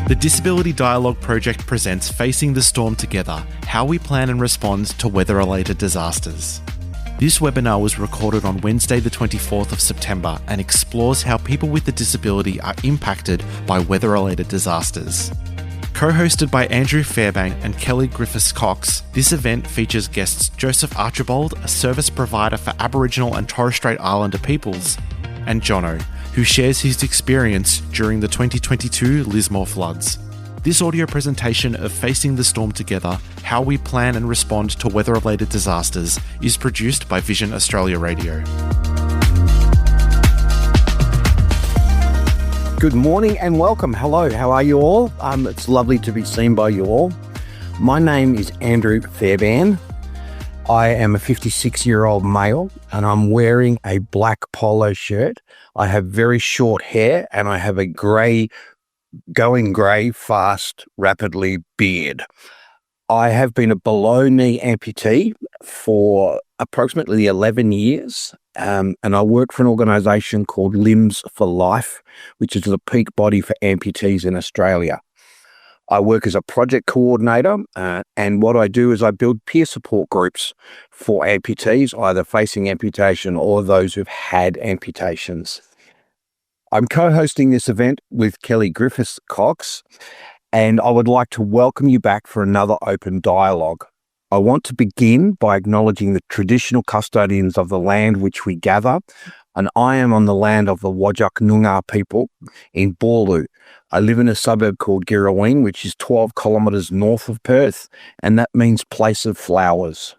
The Disability Dialogue Project presents Facing the Storm Together, How We Plan and Respond to Weather-Related Disasters. This webinar was recorded on Wednesday the 24th of September and explores how people with a disability are impacted by weather-related disasters. Co-hosted by Andrew Fairbairn and Kelly Griffis-Cox, this event features guests Joseph Archibald, a service provider for Aboriginal and Torres Strait Islander peoples, and Jono, who shares his experience during the 2022 Lismore floods. This audio presentation of Facing the Storm Together, How We Plan and Respond to Weather-Related Disasters is produced by Vision Australia Radio. Good morning and welcome. Hello, how are you all? It's lovely to be seen by you all. My name is Andrew Fairbairn. I am a 56-year-old male and I'm wearing a black polo shirt. I have very short hair and I have a going grey fast, rapidly beard. I have been a below-knee amputee for approximately 11 years and I work for an organisation called Limbs for Life, which is the peak body for amputees in Australia. I work as a project coordinator and what I do is I build peer support groups for amputees, either facing amputation or those who've had amputations. I'm co-hosting this event with Kelly Griffis-Cox, and I would like to welcome you back for another open dialogue. I want to begin by acknowledging the traditional custodians of the land which we gather, and I am on the land of the Whadjuk Noongar people in Boorloo. I live in a suburb called Girraween, which is 12 kilometres north of Perth, and that means place of flowers.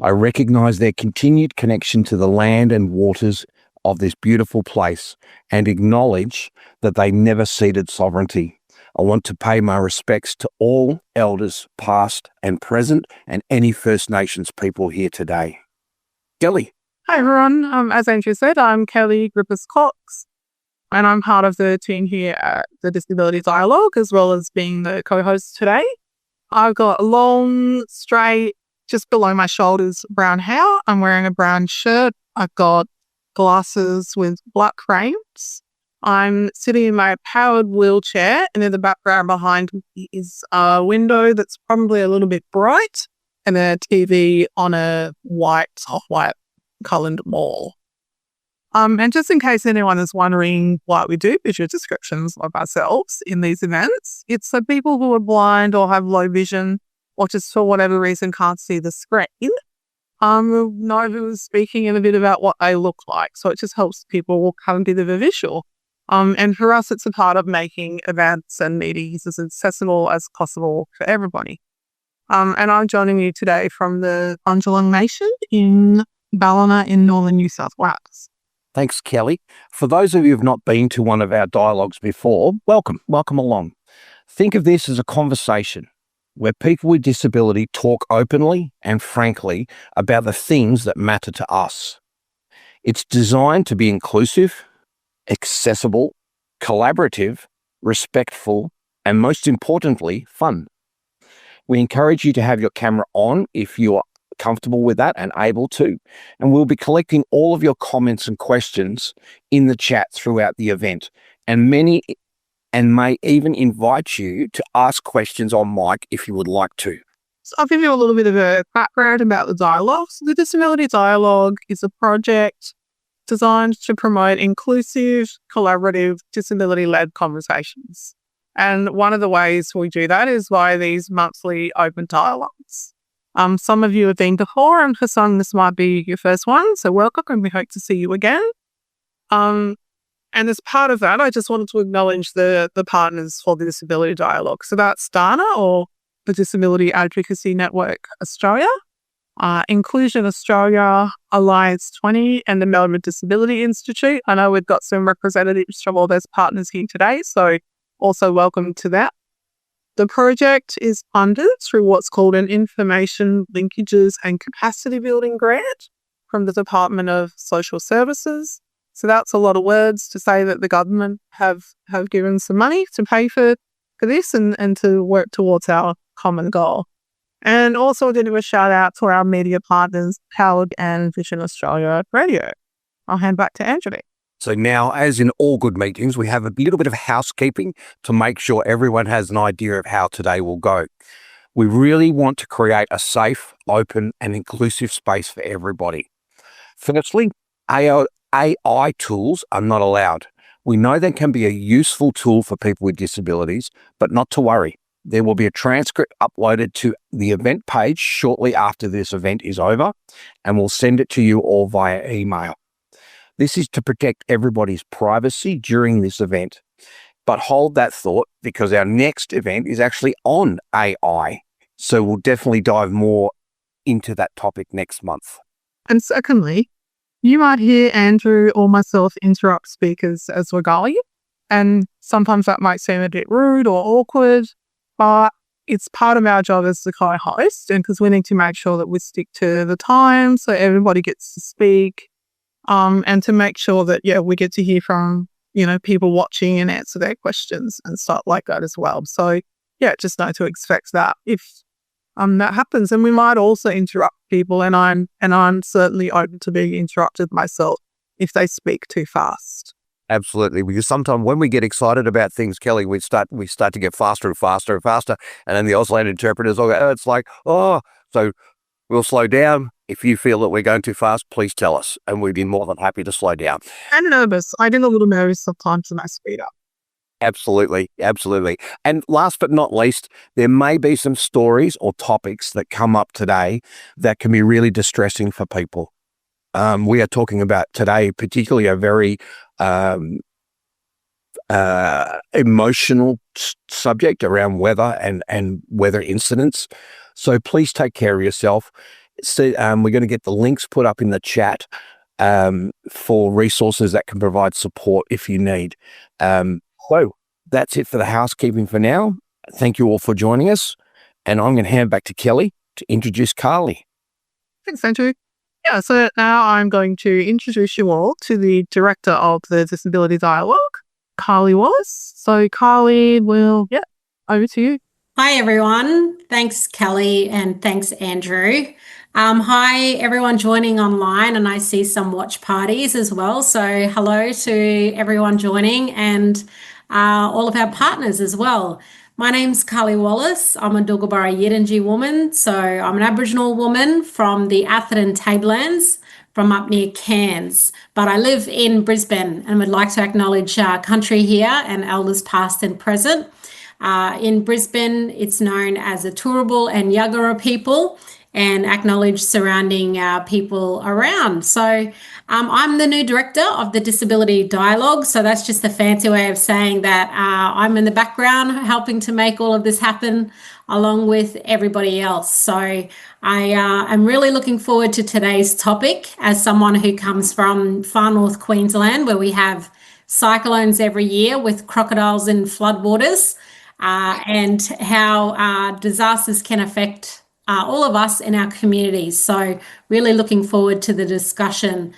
I recognise their continued connection to the land and waters of this beautiful place and acknowledge that they never ceded sovereignty. I want to pay my respects to all elders, past and present, and any First Nations people here today. Kelly. Hi everyone, as Andrew said, I'm Kelly Griffis-Cox and I'm part of the team here at the Disability Dialogue as well as being the co-host today. I've got long, straight, just below my shoulders brown hair. I'm wearing a brown shirt. I've got glasses with black frames. I'm sitting in my powered wheelchair and in the background behind me is a window that's probably a little bit bright and a TV on a off-white coloured wall. And just in case anyone is wondering why we do visual descriptions of ourselves in these events, it's for people who are blind or have low vision or just for whatever reason can't see the screen. Know who's speaking and a bit about what they look like. So it just helps people have a bit of a visual. And for us, it's a part of making events and meetings as accessible as possible for everybody. And I'm joining you today from the Bundjalung Nation in Ballina in northern New South Wales. Thanks, Kelly. For those of you who have not been to one of our dialogues before, welcome along. Think of this as a conversation where people with disability talk openly and frankly about the things that matter to us. It's designed to be inclusive, accessible, collaborative, respectful, and most importantly, fun. We encourage you to have your camera on if you are comfortable with that and able to. And we'll be collecting all of your comments and questions in the chat throughout the event. And may even invite you to ask questions on mic if you would like to. So I'll give you a little bit of a background about the dialogue. So the Disability Dialogue is a project designed to promote inclusive, collaborative, disability-led conversations. And one of the ways we do that is via these monthly open dialogues. Some of you have been before, and for some, this might be your first one. So welcome, and we hope to see you again. And as part of that, I just wanted to acknowledge the partners for the Disability Dialogue. So that's DANA, or the Disability Advocacy Network Australia, Inclusion Australia, Alliance 20, and the Melbourne Disability Institute. I know we've got some representatives from all those partners here today, so also welcome to that. The project is funded through what's called an Information Linkages and Capacity Building Grant from the Department of Social Services. So that's a lot of words to say that the government have given some money to pay for this and to work towards our common goal. And also to do a shout out to our media partners, Powered and Vision Australia Radio. I'll hand back to Andrew. So now, as in all good meetings, we have a little bit of housekeeping to make sure everyone has an idea of how today will go. We really want to create a safe, open and inclusive space for everybody. Firstly, AI tools are not allowed. We know they can be a useful tool for people with disabilities, but not to worry. There will be a transcript uploaded to the event page shortly after this event is over, and we'll send it to you all via email. This is to protect everybody's privacy during this event. But hold that thought, because our next event is actually on AI. So we'll definitely dive more into that topic next month. And secondly, you might hear Andrew or myself interrupt speakers as we're going, and sometimes that might seem a bit rude or awkward, but it's part of our job as the co-host, and because we need to make sure that we stick to the time so everybody gets to speak, and to make sure that, we get to hear from, people watching and answer their questions and stuff like that as well. So, just know to expect that if that happens. And we might also interrupt people, and I'm certainly open to being interrupted myself if they speak too fast. Absolutely, because sometimes when we get excited about things, Kelly, we start to get faster and faster and faster, and then the Auslan interpreters will go, it's like, so we'll slow down. If you feel that we're going too fast, please tell us, and we'd be more than happy to slow down. And nervous. I get a little nervous sometimes when I speed up. Absolutely, absolutely. And last but not least, there may be some stories or topics that come up today that can be really distressing for people. We are talking about today, particularly a very emotional subject around weather and weather incidents. So please take care of yourself. So, we're going to get the links put up in the chat for resources that can provide support if you need. So that's it for the housekeeping for now. Thank you all for joining us. And I'm going to hand back to Kelly to introduce Carly. Thanks, Andrew. So now I'm going to introduce you all to the director of the Disability Dialogue, Carly Wallace. So Carly will, over to you. Hi, everyone. Thanks, Kelly, and thanks, Andrew. Hi, everyone joining online, and I see some watch parties as well. So hello to everyone joining and all of our partners as well. My name's Carly Wallace. I'm a Dulgabara Yidinji woman. So I'm an Aboriginal woman from the Atherton Tablelands from up near Cairns. But I live in Brisbane and would like to acknowledge country here and elders past and present. In Brisbane, it's known as the Turrbal and Yuggera people, and acknowledge surrounding people around. So I'm the new director of the Disability Dialogue. So that's just a fancy way of saying that I'm in the background helping to make all of this happen along with everybody else. So I am really looking forward to today's topic as someone who comes from far north Queensland, where we have cyclones every year with crocodiles in floodwaters, and how disasters can affect all of us in our communities. So really looking forward to the discussion.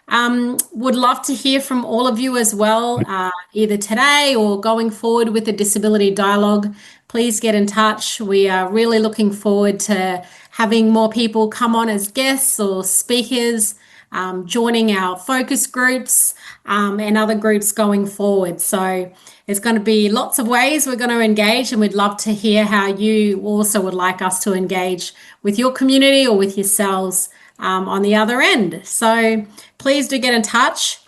Would love to hear from all of you as well, either today or going forward with the Disability Dialogue. Please get in touch. We are really looking forward to having more people come on as guests or speakers, joining our focus groups and other groups going forward. So there's going to be lots of ways we're going to engage, and we'd love to hear how you also would like us to engage with your community or with yourselves on the other end. So please do get in touch.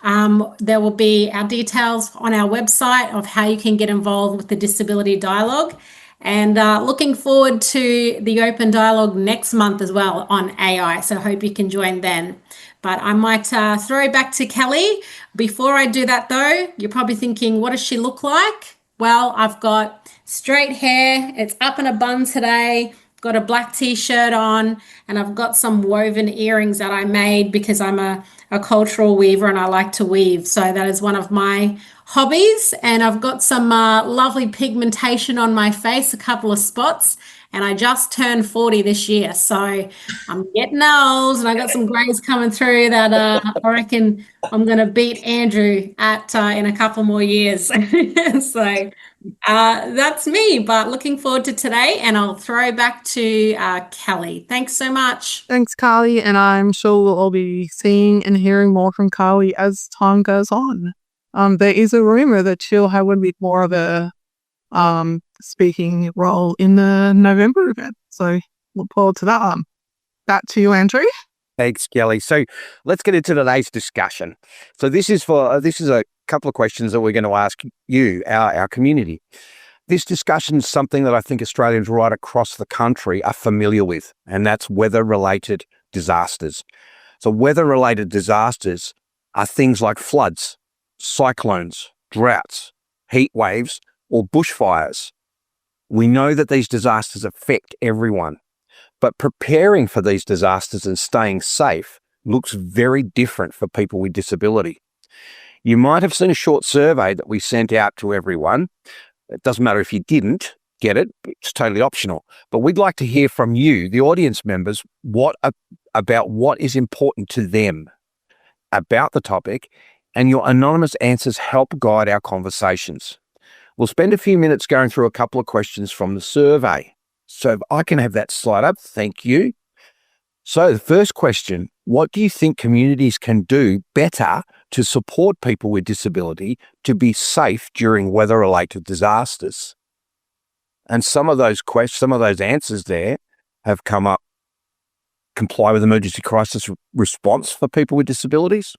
There will be our details on our website of how you can get involved with the Disability Dialogue, and looking forward to the open dialogue next month as well on AI. So I hope you can join then. But I might throw it back to Kelly. Before I do that, though, you're probably thinking, what does she look like? Well, I've got straight hair. It's up in a bun today. Got a black t-shirt on, and I've got some woven earrings that I made because I'm a cultural weaver and I like to weave. So that is one of my hobbies. And I've got some lovely pigmentation on my face, a couple of spots. And I just turned 40 this year. So I'm getting old, and I got some grays coming through that I reckon I'm going to beat Andrew at in a couple more years. So That's me, but looking forward to today, and I'll throw back to Kelly. Thanks so much. Thanks, Carly, and I'm sure we'll all be seeing and hearing more from Carly as time goes on. There is a rumour that she'll have a bit more of a speaking role in the November event, so look forward to that. Back to you, Andrew. Thanks, Kelly. So let's get into today's discussion. So this is a couple of questions that we're going to ask you, our community. This discussion is something that I think Australians right across the country are familiar with, and that's weather-related disasters. So weather-related disasters are things like floods, cyclones, droughts, heat waves, or bushfires. We know that these disasters affect everyone, but preparing for these disasters and staying safe looks very different for people with disability. You might have seen a short survey that we sent out to everyone. It doesn't matter if you didn't get it, it's totally optional. But we'd like to hear from you, the audience members, about what is important to them about the topic, and your anonymous answers help guide our conversations. We'll spend a few minutes going through a couple of questions from the survey. So if I can have that slide up, thank you. So the first question, what do you think communities can do better to support people with disability to be safe during weather-related disasters? And some of those answers there have come up: comply with emergency crisis response for people with disabilities,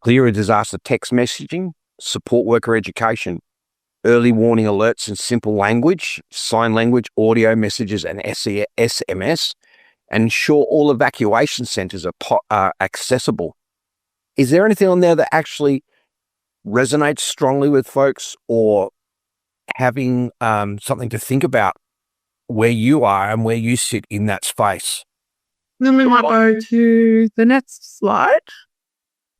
clearer disaster text messaging, support worker education, early warning alerts in simple language, sign language, audio messages, and SMS, and ensure all evacuation centres are accessible. Is there anything on there that actually resonates strongly with folks, or having something to think about where you are and where you sit in that space? Then we might go to the next slide.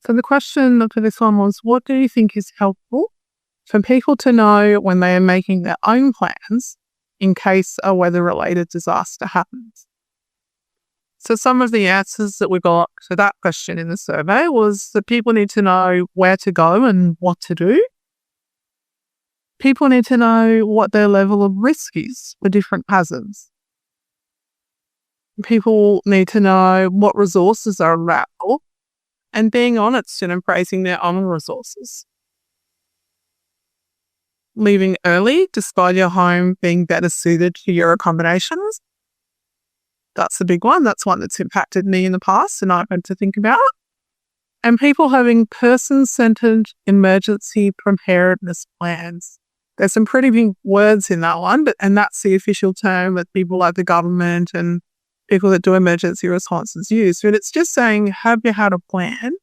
So the question for this one was, what do you think is helpful for people to know when they are making their own plans in case a weather-related disaster happens? So some of the answers that we got to that question in the survey was that people need to know where to go and what to do. People need to know what their level of risk is for different hazards. People need to know what resources are available and being honest and embracing their own resources. Leaving early despite your home being better suited to your accommodations. That's a big one. That's one that's impacted me in the past and I've had to think about. And people having person-centered emergency preparedness plans. There's some pretty big words in that one, and that's the official term that people like the government and people that do emergency responses use. But it's just saying, have you had a plan?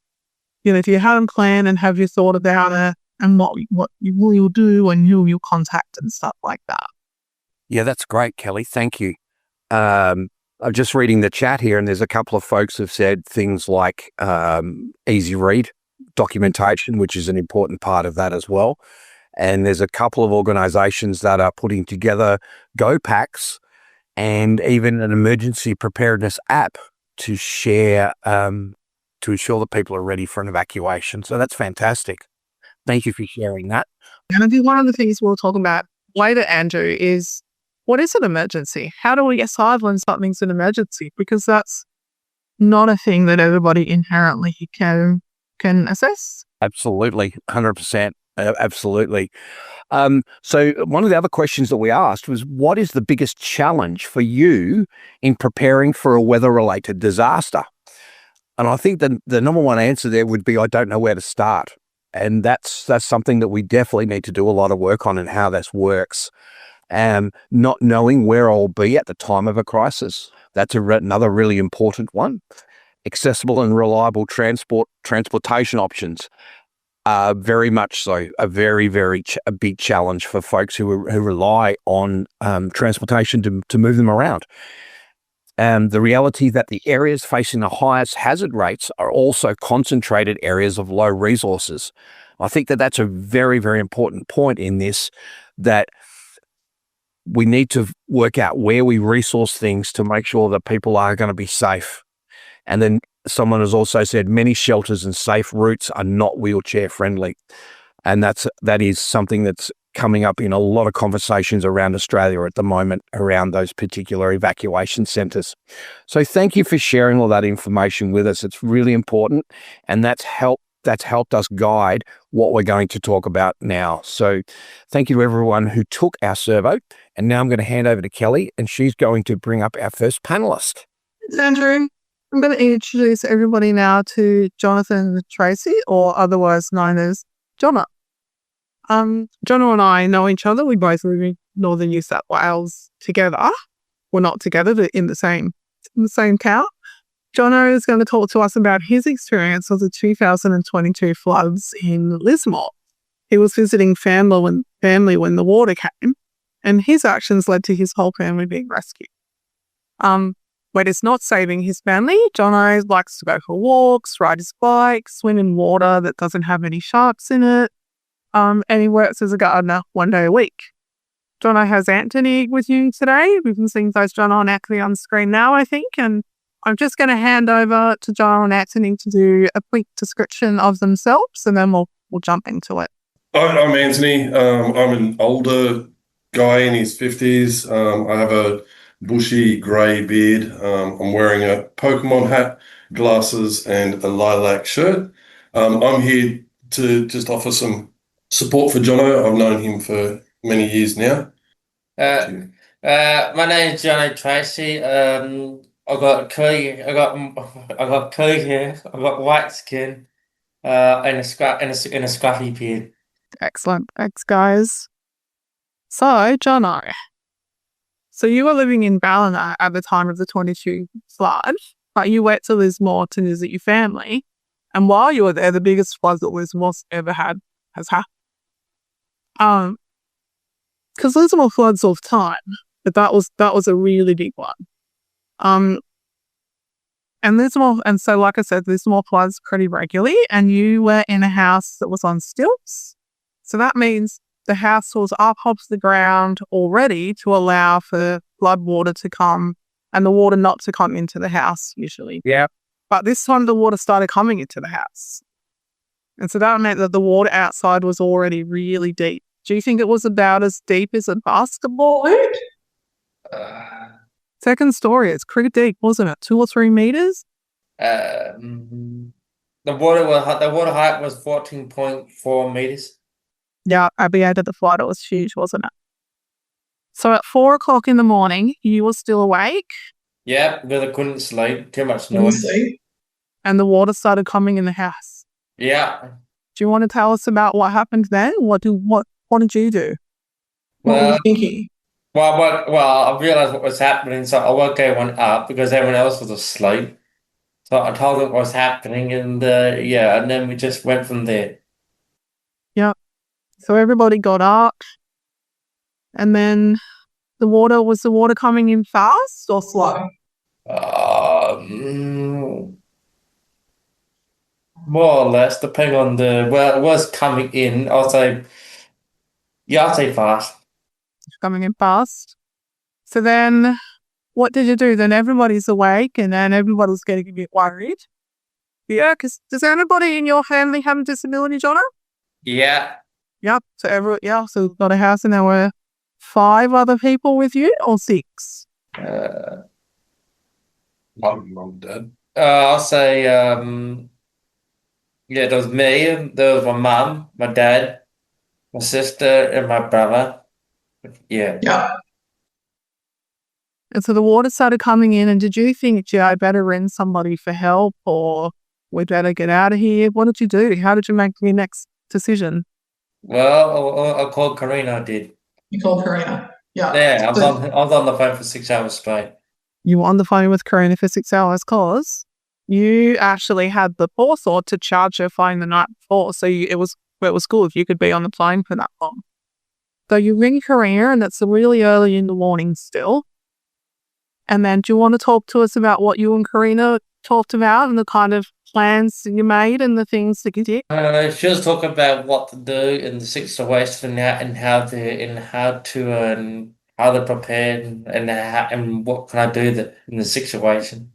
If you had a plan, and have you thought about it and what you'll do and who you'll contact and stuff like that. Yeah, that's great, Kelly. Thank you. I'm just reading the chat here, and there's a couple of folks who've said things like easy read documentation, which is an important part of that as well. And there's a couple of organisations that are putting together go packs and even an emergency preparedness app to share to ensure that people are ready for an evacuation. So that's fantastic. Thank you for sharing that. And I think one of the things we'll talk about later, Andrew, is what is an emergency? How do we decide when something's an emergency? Because that's not a thing that everybody inherently can assess. Absolutely, 100%. Absolutely. So one of the other questions that we asked was, what is the biggest challenge for you in preparing for a weather-related disaster? And I think the number one answer there would be, I don't know where to start. And that's something that we definitely need to do a lot of work on, and how this works. Not knowing where I'll be at the time of a crisis. That's another really important one. Accessible and reliable transportation options are very much so a very, very big challenge for folks who rely on transportation to move them around. The reality that the areas facing the highest hazard rates are also concentrated areas of low resources. I think that that's a very, very important point in this, that we need to work out where we resource things to make sure that people are going to be safe. And then someone has also said many shelters and safe routes are not wheelchair friendly. And that is something that's coming up in a lot of conversations around Australia at the moment around those particular evacuation centres. So thank you for sharing all that information with us. It's really important, and that's helped us guide what we're going to talk about now. So thank you to everyone who took our survey. And now I'm going to hand over to Kelly, and she's going to bring up our first panelist. Andrew, I'm going to introduce everybody now to Jonathon Tracey, or otherwise known as Jono. Jono and I know each other. We both live in northern New South Wales together. We're not together, but in the same town. Jono is going to talk to us about his experience of the 2022 floods in Lismore. He was visiting family when the water came, and his actions led to his whole family being rescued. When it's not saving his family, Jono likes to go for walks, ride his bike, swim in water that doesn't have any sharks in it, and he works as a gardener 1 day a week. Jono has Anthony with you today. We can see both Jono and Anthony on screen now, I think, and I'm just going to hand over to Jono and Anthony to do a quick description of themselves, and then we'll jump into it. I'm Anthony. I'm an older guy in his 50s. I have a bushy grey beard. I'm wearing a Pokemon hat, glasses, and a lilac shirt. I'm here to just offer some support for Jono. I've known him for many years now. My name is Jonathon Tracey. I got curly hair, I got white skin, and a scruffy beard. Excellent. Thanks, guys. So, Jono, so you were living in Ballina at the time of the 22 flood, but you went to Lismore to visit your family. And while you were there, the biggest flood that Lismore's ever had has happened. Because Lismore floods all the time, but that was a really big one. And Lismore, and so like I said, Lismore floods pretty regularly, and you were in a house that was on stilts. So that means the house was up off the ground already to allow for flood water to come and the water not to come into the house usually. Yeah. But this time the water started coming into the house. And so that meant that the water outside was already really deep. Do you think it was about as deep as a basketball hoop? Second story, it's pretty deep, wasn't it? 2 or 3 meters? The water height was 14.4 meters. Yeah, at the end of the flood, it was huge, wasn't it? So at 4 o'clock in the morning, you were still awake. Yeah, because I couldn't sleep. Too much noise. And the water started coming in the house. Yeah. Do you want to tell us about what happened then? What did you do? What were you thinking? Well, I realised what was happening, so I woke everyone up because everyone else was asleep. So I told them what was happening, and and then we just went from there. Yep. So everybody got up, and then was the water coming in fast or slow? More or less, depending on it was coming in. I'll say fast. Coming in fast. So then what did you do? Then everybody's awake and then everybody's getting a bit worried. Yeah, because does anybody in your family have a disability, Jono? Yeah. Yep. So so we've got a house and there were 5 other people with you or 6? Mum and Dad. I'll say there was me, there was my mum, my dad, my sister, and my brother. Yeah. And so the water started coming in, and did you think, I better ring somebody for help, or we better get out of here? What did you do? How did you make your next decision? Well, I called Karina, I did. You called Karina? Yeah. Yeah, I was on the phone for 6 hours straight. You were on the phone with Karina for 6 hours because you actually had the forethought to charge her phone the night before, so it was good. You could be on the plane for that long. So you ring Karina, and it's really early in the morning still. And then do you want to talk to us about what you and Karina talked about and the kind of plans you made and the things that you did? She was talking about what to do in the situation and how to prepare and what can I do in the situation.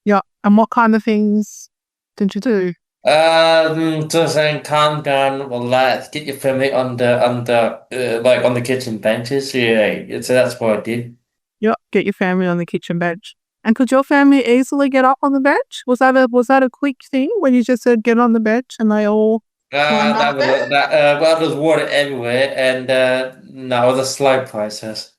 Yeah, and what kind of things did you do? Just saying, calm down, relax, get your family on the kitchen benches. Yeah, so that's what I did. Yep, get your family on the kitchen bench. And could your family easily get up on the bench? Was that a quick thing when you just said get on the bench and they all climbed That up was there? well, there's water everywhere, and no, it was a slow process.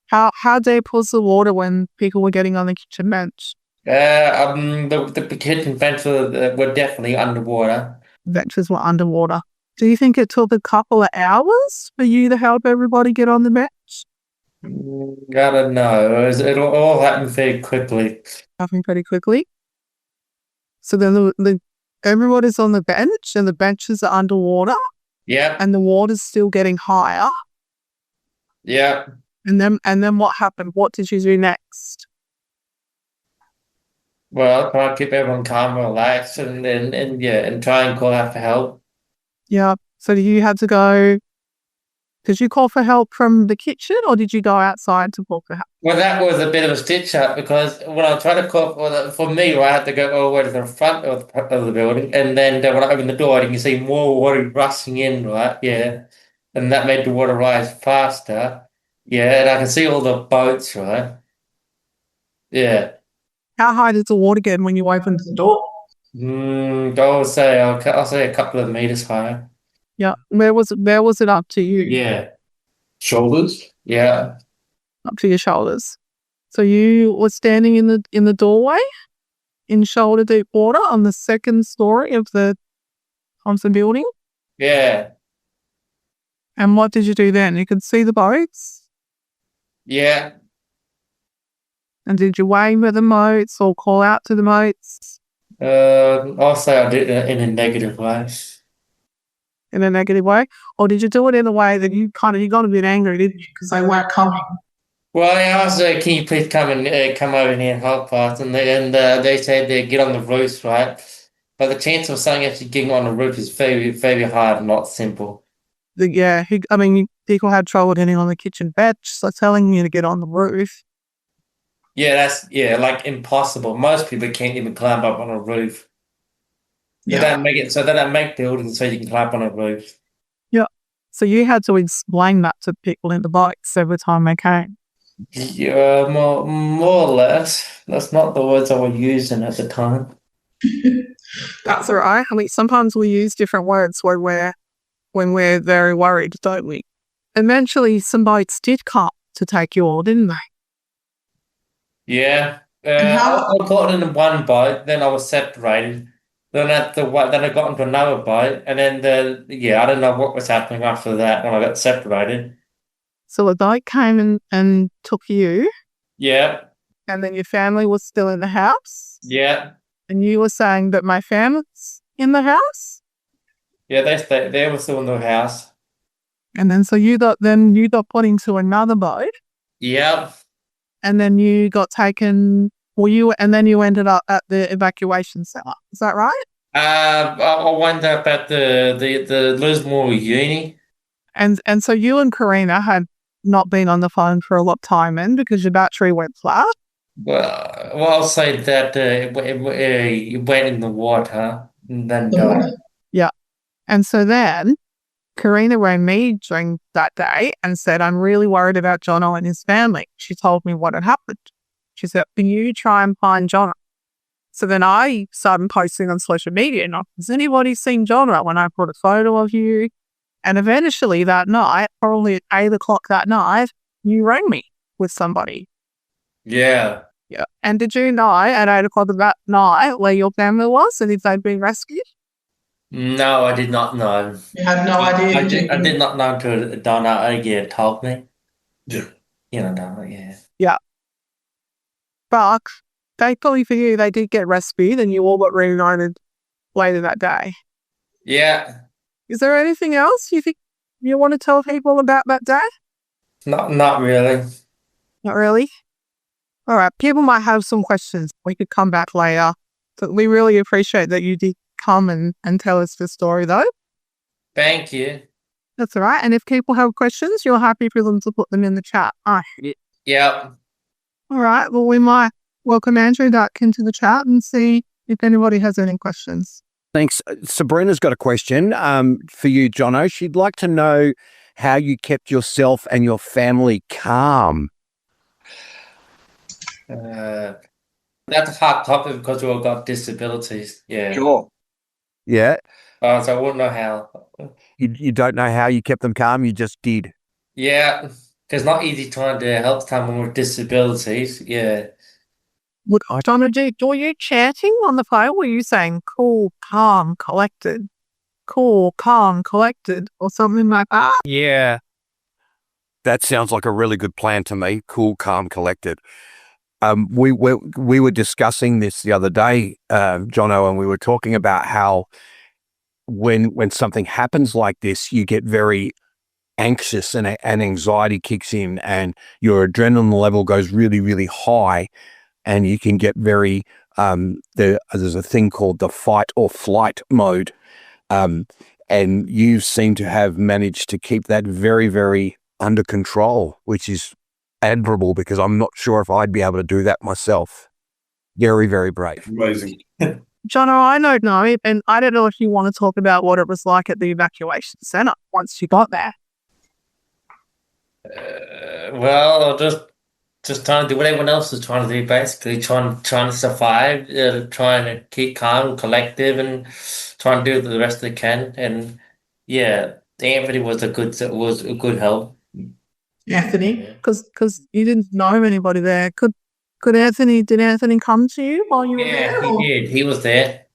How deep was the water when people were getting on the kitchen bench? The kitchen benches were definitely underwater. Benches were underwater. Do you think it took a couple of hours for you to help everybody get on the bench? I don't know. It all happened very quickly. Happened pretty quickly. So then everybody's on the bench and the benches are underwater Yeah, and the water's still getting higher. yeah. And then what happened? What did you do next? Well, try to keep everyone calm and relaxed, and try and call out for help. Yeah. So you had to go. Did you call for help from the kitchen or did you go outside to call for help? Well, that was a bit of a stitch up because when I tried to call for me, I had to go all the way to the front of the building, and then when I opened the door, you can see more water rushing in, right? Yeah, and that made the water rise faster. Yeah, and I can see all the boats, right? Yeah. How high did the water get when you opened the door? I'll say a couple of meters higher. Yeah. Where was it up to you? Yeah. Shoulders? Yeah. Up to your shoulders. So you were standing in the doorway in shoulder deep water on the second story of the building. Yeah. And what did you do then? You could see the boats. Yeah. And did you wave at the moats or call out to the moats? I'll say I did it in a negative way. In a negative way? Or did you do it in a way that you got a bit angry, didn't you? Because they weren't coming. Well, I asked, can you please come over here and help us? And they said they get on the roof, right? But the chance of something actually getting on the roof is very, very hard, not simple. People had trouble getting on the kitchen bench, so telling you to get on the roof. Yeah, that's like impossible. Most people can't even climb up on a roof. They don't make it so they don't make buildings so you can climb on a roof. Yeah. So you had to explain that to people in the boats every time they came. Yeah, more or less. That's not the words I was using at the time. That's all right. I mean, sometimes we use different words when we're very worried, don't we? Eventually, some boats did come to take you all, didn't they? Yeah. I got in one boat, then I was separated. Then I got into another boat, and then I don't know what was happening after that when I got separated. So a boat came and took you. Yeah. And then your family was still in the house. Yeah. And you were saying that my family's in the house. Yeah, they were still in the house. And then so you got put into another boat. Yeah. And then you got taken. And then you ended up at the evacuation center. Is that right? I wound up at the Lismore uni. And so you and Karina had not been on the phone for a lot of time then because your battery went flat. Well, I'll say that it went in the water and then died. Yeah. And so then Karina rang me during that day and said, I'm really worried about Jono and his family. She told me what had happened. She said, can you try and find Jono? So then I started posting on social media, has anybody seen Jono? When I put a photo of you. And eventually that night, probably at 8 o'clock that night, you rang me with somebody. Yeah. Yeah. And did you know at 8 o'clock that night where your family was and if they'd been rescued? No, I did not know. You had no idea. I did not know until Donna told me. Yeah. Donna, yeah. Yeah. But thankfully for you, they did get rescued and you all got reunited later that day. Yeah. Is there anything else you think you want to tell people about that day? Not really. Not really? All right. People might have some questions. We could come back later. But we really appreciate that you did come and tell us the story, though. Thank you. That's all right. And if people have questions, you're happy for them to put them in the chat. Yeah. All right. Well, we might welcome Andrew back into the chat and see if anybody has any questions. Thanks. Sabrina's got a question for you, Jono. She'd like to know how you kept yourself and your family calm. That's a hard topic because we all got disabilities. Yeah. Sure. Yeah. So I wouldn't know how. You don't know how you kept them calm. You just did. Yeah, because it's not easy trying to help someone with disabilities. Yeah. Jono, were you chanting on the phone? Were you saying cool, calm, collected? Cool, calm, collected, or something like that? Yeah. That sounds like a really good plan to me. Cool, calm, collected. We were discussing this the other day, Jono, and we were talking about how when something happens like this, you get very anxious and anxiety kicks in, and your adrenaline level goes really, really high, and you can get very there's a thing called the fight or flight mode, and you seem to have managed to keep that very, very under control, which is admirable, because I'm not sure if I'd be able to do that myself. Very, very brave. Amazing. Jono, I don't know, and I don't know if you want to talk about what it was like at the evacuation centre once you got there. Well, just trying to do what everyone else is trying to do, basically trying to survive, trying to keep calm, collective, and trying to do the best they can. And yeah, Anthony was a good help. Anthony. Because you didn't know anybody there. Did Anthony come to you while you were there? Yeah, he did. He was there.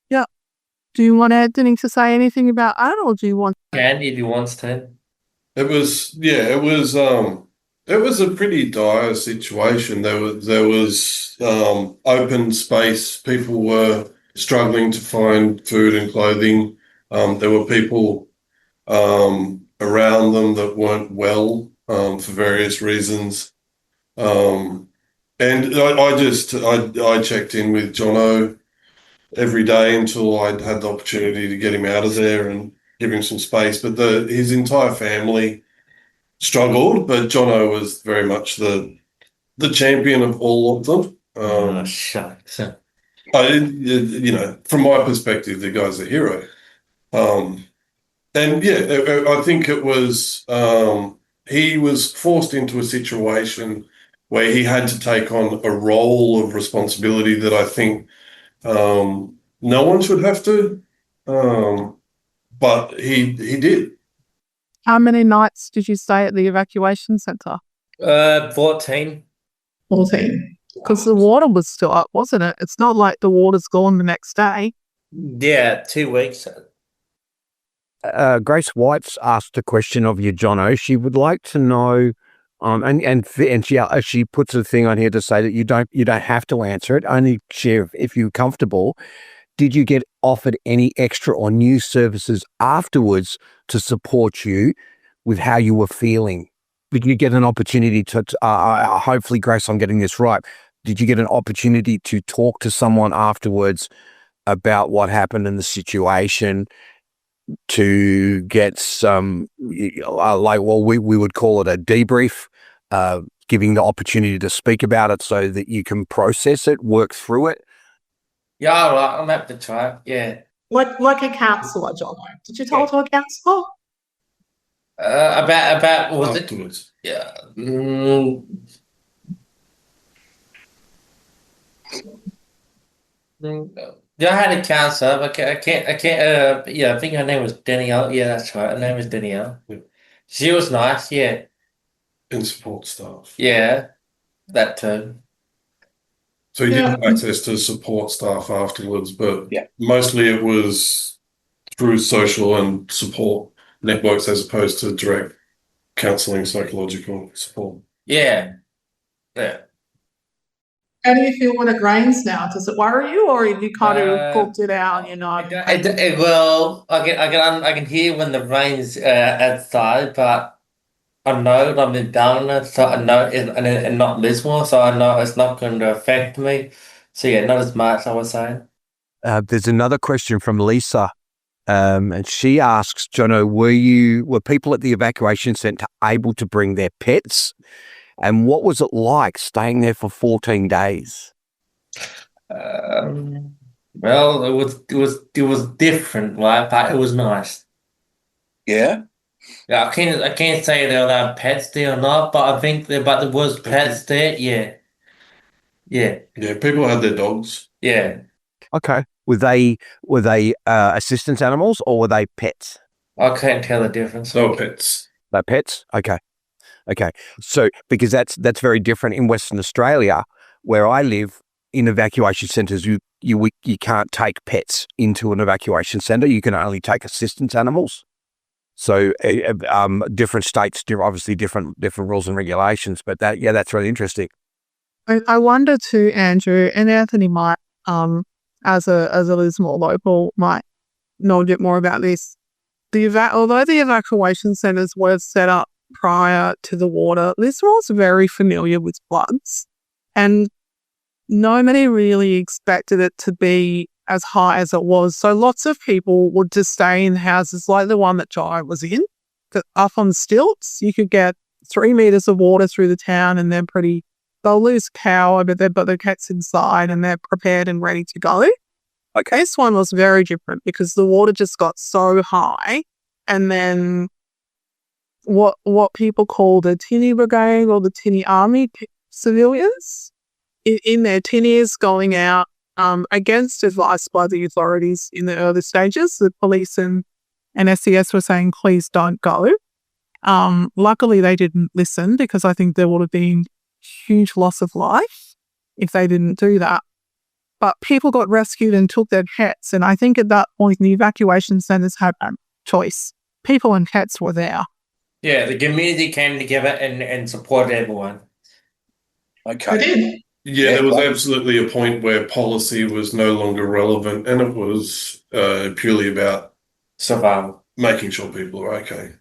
Yeah. Do you want Anthony to say anything about that, or do you want? Can if he wants to. It was a pretty dire situation. There was open space. People were struggling to find food and clothing. There were people around them that weren't well for various reasons. And I checked in with Jono every day until I'd had the opportunity to get him out of there and give him some space. But his entire family struggled, but Jono was very much the champion of all of them. Shucks. From my perspective, the guy's a hero. And yeah, I think it was he was forced into a situation where he had to take on a role of responsibility that I think no one should have to, but he did. How many nights did you stay at the evacuation centre? 14. 14. Because the water was still up, wasn't it? It's not like the water's gone the next day. Yeah, 2 weeks. Grace White's asked a question of you, Jono. She would like to know, and she puts a thing on here to say that you don't have to answer it. Only share if you're comfortable. Did you get offered any extra or new services afterwards to support you with how you were feeling? Did you get an opportunity to? Hopefully, Grace, I'm getting this right. Did you get an opportunity to talk to someone afterwards about what happened in the situation, to get some, we would call it a debrief, giving the opportunity to speak about it so that you can process it, work through it? Yeah, all right, I'm happy to try. Yeah. Like a counsellor, Jono. Did you talk to a counsellor? About was it? Afterwards. Yeah. Yeah, I had a counsellor, but I can't. Yeah, I think her name was Danielle. Yeah, that's right. Her name was Danielle. She was nice. Yeah. And support staff. Yeah, that too. So he did have access to support staff afterwards, but mostly it was through social and support networks as opposed to direct counselling, psychological support. Yeah. Yeah. How do you feel when it rains now? Does it worry you, or have you kind of booked it out? Well, I can hear when the rain's outside, but I know I'm in Darwin, so I know and not Lismore, so I know it's not going to affect me. So yeah, not as much, I was saying. There's another question from Lisa, and she asks, Jono, were people at the evacuation centre able to bring their pets? And what was it like staying there for 14 days? Well, it was different, right? But it was nice. Yeah. Yeah, I can't say there were pets there or not, but I think there was pets there. Yeah, yeah, Yeah, people had their dogs. yeah. Okay. Were they assistance animals or were they pets? I can't tell the difference. They were pets. They're pets. Okay. Okay. So because that's very different in Western Australia, where I live, in evacuation centres, you can't take pets into an evacuation centre. You can only take assistance animals. So different states do obviously different rules and regulations. But that's really interesting. I wonder too, Andrew, and Anthony might, as a Lismore local, might know a bit more about this. Although the evacuation centres were set up prior to the water, Lismore's very familiar with floods, and nobody really expected it to be as high as it was. So lots of people would just stay in houses like the one that Jai was in, up on stilts. You could get 3 meters of water through the town, and they'll lose power, but they've got their cats inside and they're prepared and ready to go. Okay, this one was very different because the water just got so high, and then what people call the tinny brigade or the tinny army civilians in their tinnies going out against advice by the authorities in the early stages. The police and SES were saying, please don't go. Luckily, they didn't listen, because I think there would have been huge loss of life if they didn't do that. But people got rescued and took their pets. And I think at that point, the evacuation centres had a choice. People and cats were there. Yeah, the community came together and supported everyone. They Okay. did. Yeah, there was absolutely a point where policy was no longer relevant, and it was purely about Survival. making sure people are okay.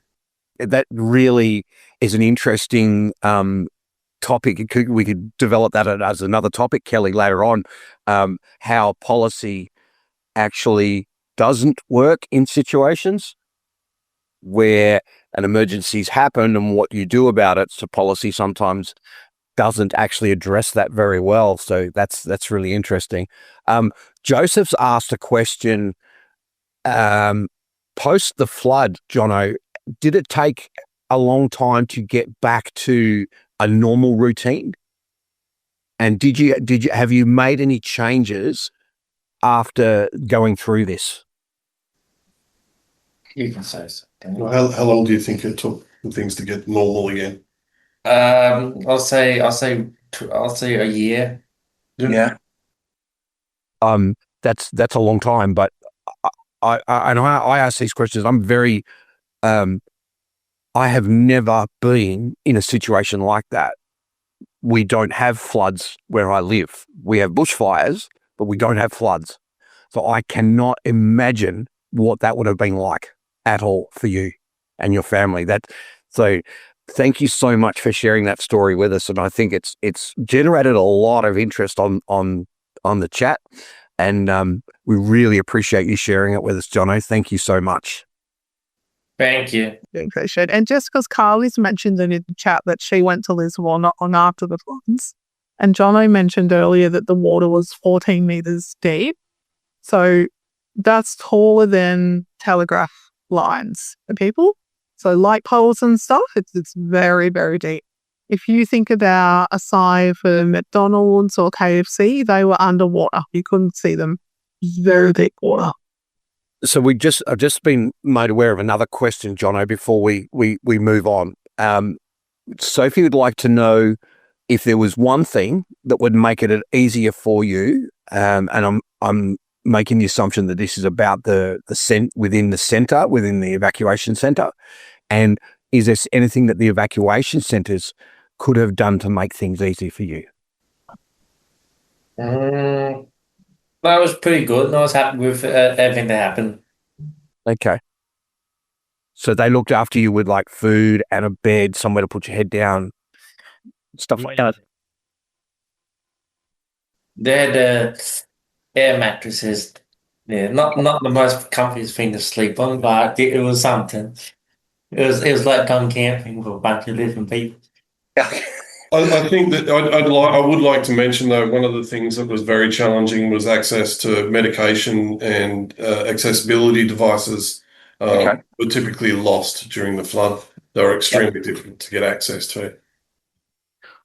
That really is an interesting topic. We could develop that as another topic, Kelly, later on, how policy actually doesn't work in situations where an emergency's happened and what you do about it. So policy sometimes doesn't actually address that very well. So that's really interesting. Joseph's asked a question post the flood, Jono. Did it take a long time to get back to a normal routine? And have you made any changes after going through this? You can say so. Well, how long do you think it took for things to get normal again? I'll say a year. Yeah. That's a long time, but I ask these questions. I'm very I have never been in a situation like that. We don't have floods where I live. We have bushfires, but we don't have floods. So I cannot imagine what that would have been like at all for you and your family. So thank you so much for sharing that story with us. And I think it's generated a lot of interest on the chat. And we really appreciate you sharing it with us, Jono. Thank you so much. Thank you. Appreciate it. And just because Carly's mentioned in the chat that she went to Lismore not long after the floods, and Jono mentioned earlier that the water was 14 meters deep. So that's taller than telegraph lines for people. So light poles and stuff, it's very, very deep. If you think about a sign for McDonald's or KFC, they were underwater. You couldn't see them. Very deep water. So I've just been made aware of another question, Jono, before we move on. Sophie would like to know if there was one thing that would make it easier for you, and I'm making the assumption that this is about within the evacuation centre, and is there anything that the evacuation centres could have done to make things easy for you? That was pretty good, and I was happy with everything that happened. Okay. So they looked after you with like food and a bed, somewhere to put your head down, stuff like that. They had air mattresses. Yeah, not the most comfiest thing to sleep on, but it was something. It was like going camping with a bunch of different people. I think that I would like to mention, though, one of the things that was very challenging was access to medication and accessibility devices were typically lost during the flood. They were extremely difficult to get access to.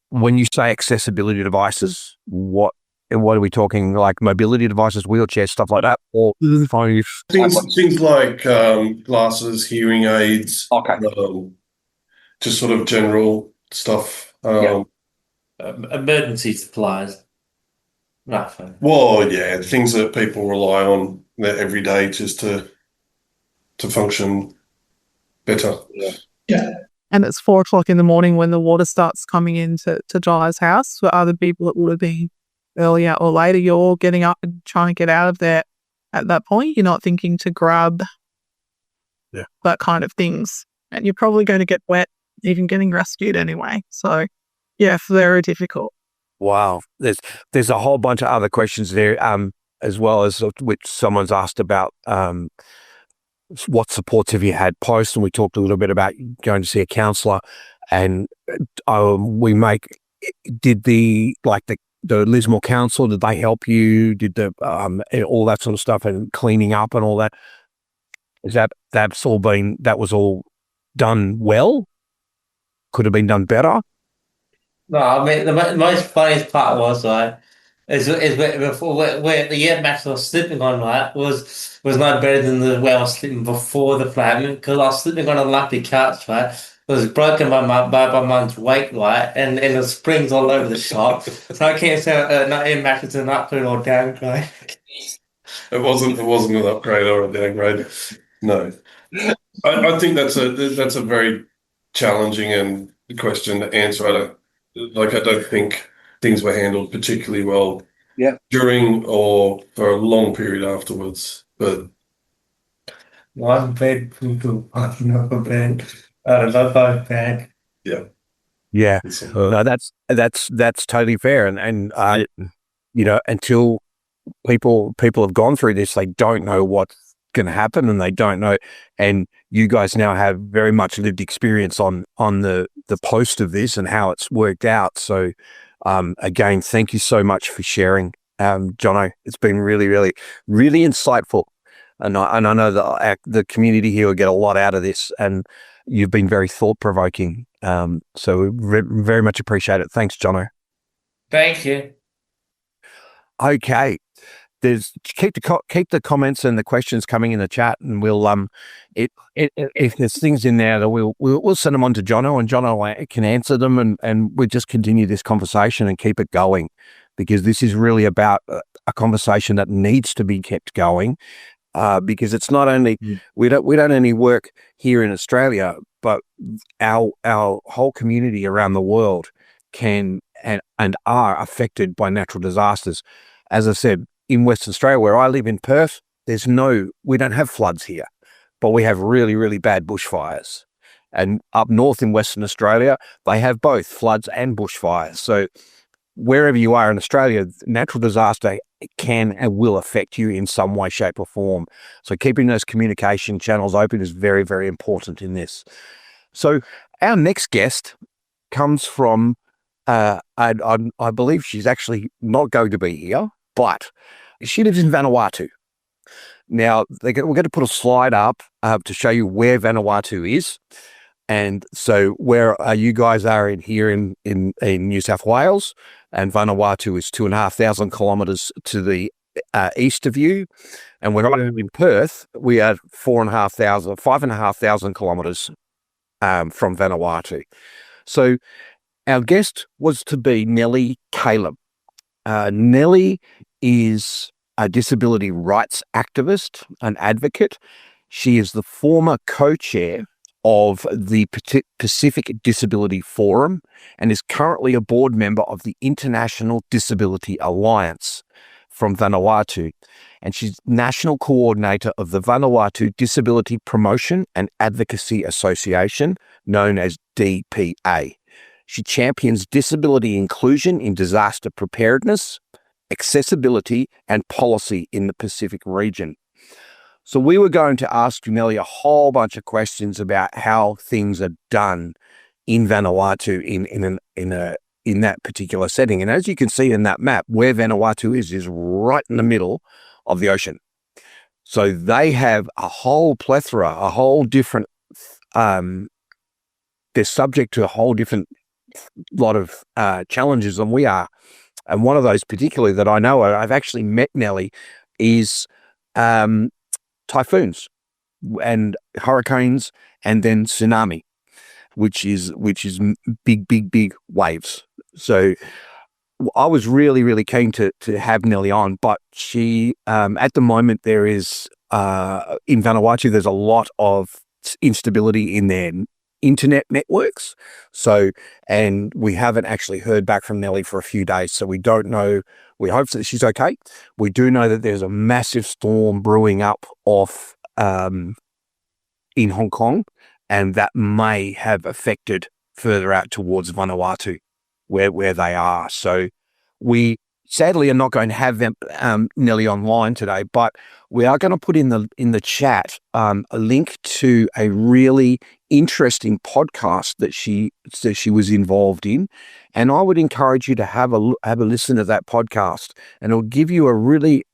When you say accessibility devices, what are we talking? Like mobility devices, wheelchairs, stuff like that, or phones? Things like glasses, hearing aids, just sort of general stuff. Emergency supplies. Nothing. Well, yeah, things that people rely on every day just to function better. Yeah. And it's 4 o'clock in the morning when the water starts coming into Jai's house. For other people, it would have been earlier or later. You're all getting up and trying to get out of there at that point. You're not thinking to grab that kind of things. And you're probably going to get wet even getting rescued anyway. So, yeah, very difficult. Wow. There's a whole bunch of other questions there, as well as which someone's asked about what supports have you had post, and we talked a little bit about going to see a counsellor, and did the Lismore Council, did they help you? Did the all that sort of stuff and cleaning up and all that? That was all done well? Could have been done better? No, I mean, the most funniest part was, right, is where the air mattress I was sleeping on, right, was no better than the way I was sleeping before the flood, because I was sleeping on a lumpy couch, right. It was broken by my mum's weight, right, and the springs all over the shop. So I can't say an air mattress is an upgrade or downgrade. It wasn't an upgrade or a downgrade. No, I think that's a very challenging question to answer. I don't think things were handled particularly well during or for a long period afterwards. But one bed, another bed, another bed. Yeah. Yeah. No, that's totally fair. And until people have gone through this, they don't know what's going to happen, and they don't know. And you guys now have very much lived experience on the post of this and how it's worked out. So again, thank you so much for sharing, Jono. It's been really, really, really insightful, and I know that the community here will get a lot out of this, and you've been very thought provoking. So very much appreciate it. Thanks, Jono. Thank you. Okay. Keep the comments and the questions coming in the chat, and we'll if there's things in there that we'll send them on to Jono, and Jono can answer them, and we'll just continue this conversation and keep it going, because this is really about a conversation that needs to be kept going, because it's not only we don't only work here in Australia, but our whole community around the world can and are affected by natural disasters. As I said, in Western Australia, where I live in Perth, we don't have floods here, but we have really, really bad bushfires. And up north in Western Australia, they have both floods and bushfires. So wherever you are in Australia, natural disaster can and will affect you in some way, shape or form. So keeping those communication channels open is very, very important in this. So our next guest comes from, I believe she's actually not going to be here, but she lives in Vanuatu. Now, we're going to put a slide up to show you where Vanuatu is. And so where you guys are here in New South Wales, and Vanuatu is 2,500 kilometres to the east of you. And we're in Perth, we are 5,500 kilometres from Vanuatu. So our guest was to be Nellie Caleb. Nellie is a disability rights activist, an advocate. She is the former co-chair of the Pacific Disability Forum and is currently a board member of the International Disability Alliance from Vanuatu. And she's national coordinator of the Vanuatu Disability Promotion and Advocacy Association, known as DPA. She champions disability inclusion in disaster preparedness, accessibility, and policy in the Pacific region. So we were going to ask Nellie a whole bunch of questions about how things are done in Vanuatu in in that particular setting. And as you can see in that map, where Vanuatu is right in the middle of the ocean. So they have a whole plethora, a whole different, they're subject to a whole different lot of challenges than we are. And one of those particularly that I know, I've actually met Nellie, is typhoons and hurricanes and then tsunami, which is big waves. So I was really, really keen to have Nellie on, but she, at the moment there is, in Vanuatu, there's a lot of instability in their internet networks. So, and we haven't actually heard back from Nellie for a few days. So we don't know, we hope that she's okay. We do know that there's a massive storm brewing up off, in Hong Kong, and that may have affected further out towards Vanuatu, where they are. So we sadly are not going to have them, Nellie online today, but we are going to put in the chat a link to a really interesting podcast that she was involved in, and I would encourage you to have a listen to that podcast, and it'll give you a really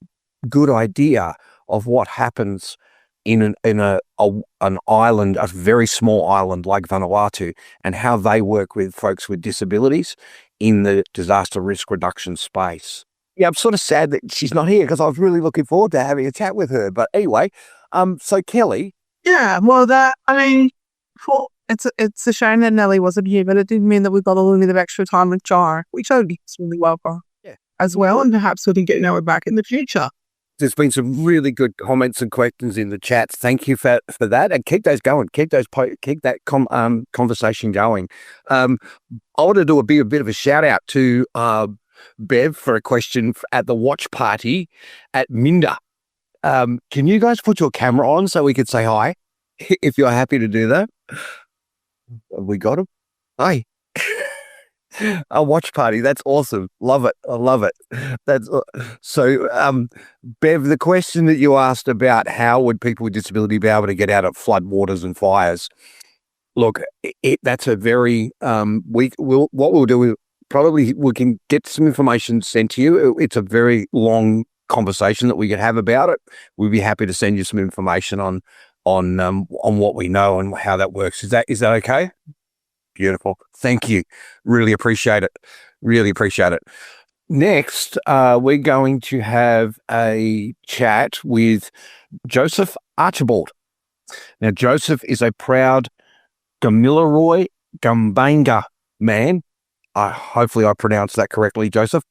good idea of what happens in an island, a very small island like Vanuatu, and how they work with folks with disabilities in the disaster risk reduction space. Yeah, I'm sort of sad that she's not here because I was really looking forward to having a chat with her. But anyway, so Kelly. Yeah, well, it's a shame that Nellie wasn't here, but it did mean that we got a little bit of extra time with Jar, which I think is really welcome as well, and perhaps we can get Nellie back in the future. There's been some really good comments and questions in the chat. Thank you for that, and keep those going. Keep that conversation going. I want to do a bit of a shout out to Bev for a question at the watch party at Minda. Can you guys put your camera on so we could say hi, if you're happy to do that? Have we got him? Hi. A watch party. That's awesome. Love it. I love it. That's so, Bev, the question that you asked about how would people with disability be able to get out of flood waters and fires? Look, that's a very, what we'll do is probably we can get some information sent to you. It's a very long conversation that we could have about it. We'd be happy to send you some information on what we know and how that works. Is that okay? Beautiful. Thank you. Really appreciate it. Next, we're going to have a chat with Joseph Archibald. Now, Joseph is a proud Gamilaroi Gumbaynggirr man. Hopefully I pronounced that correctly, Joseph,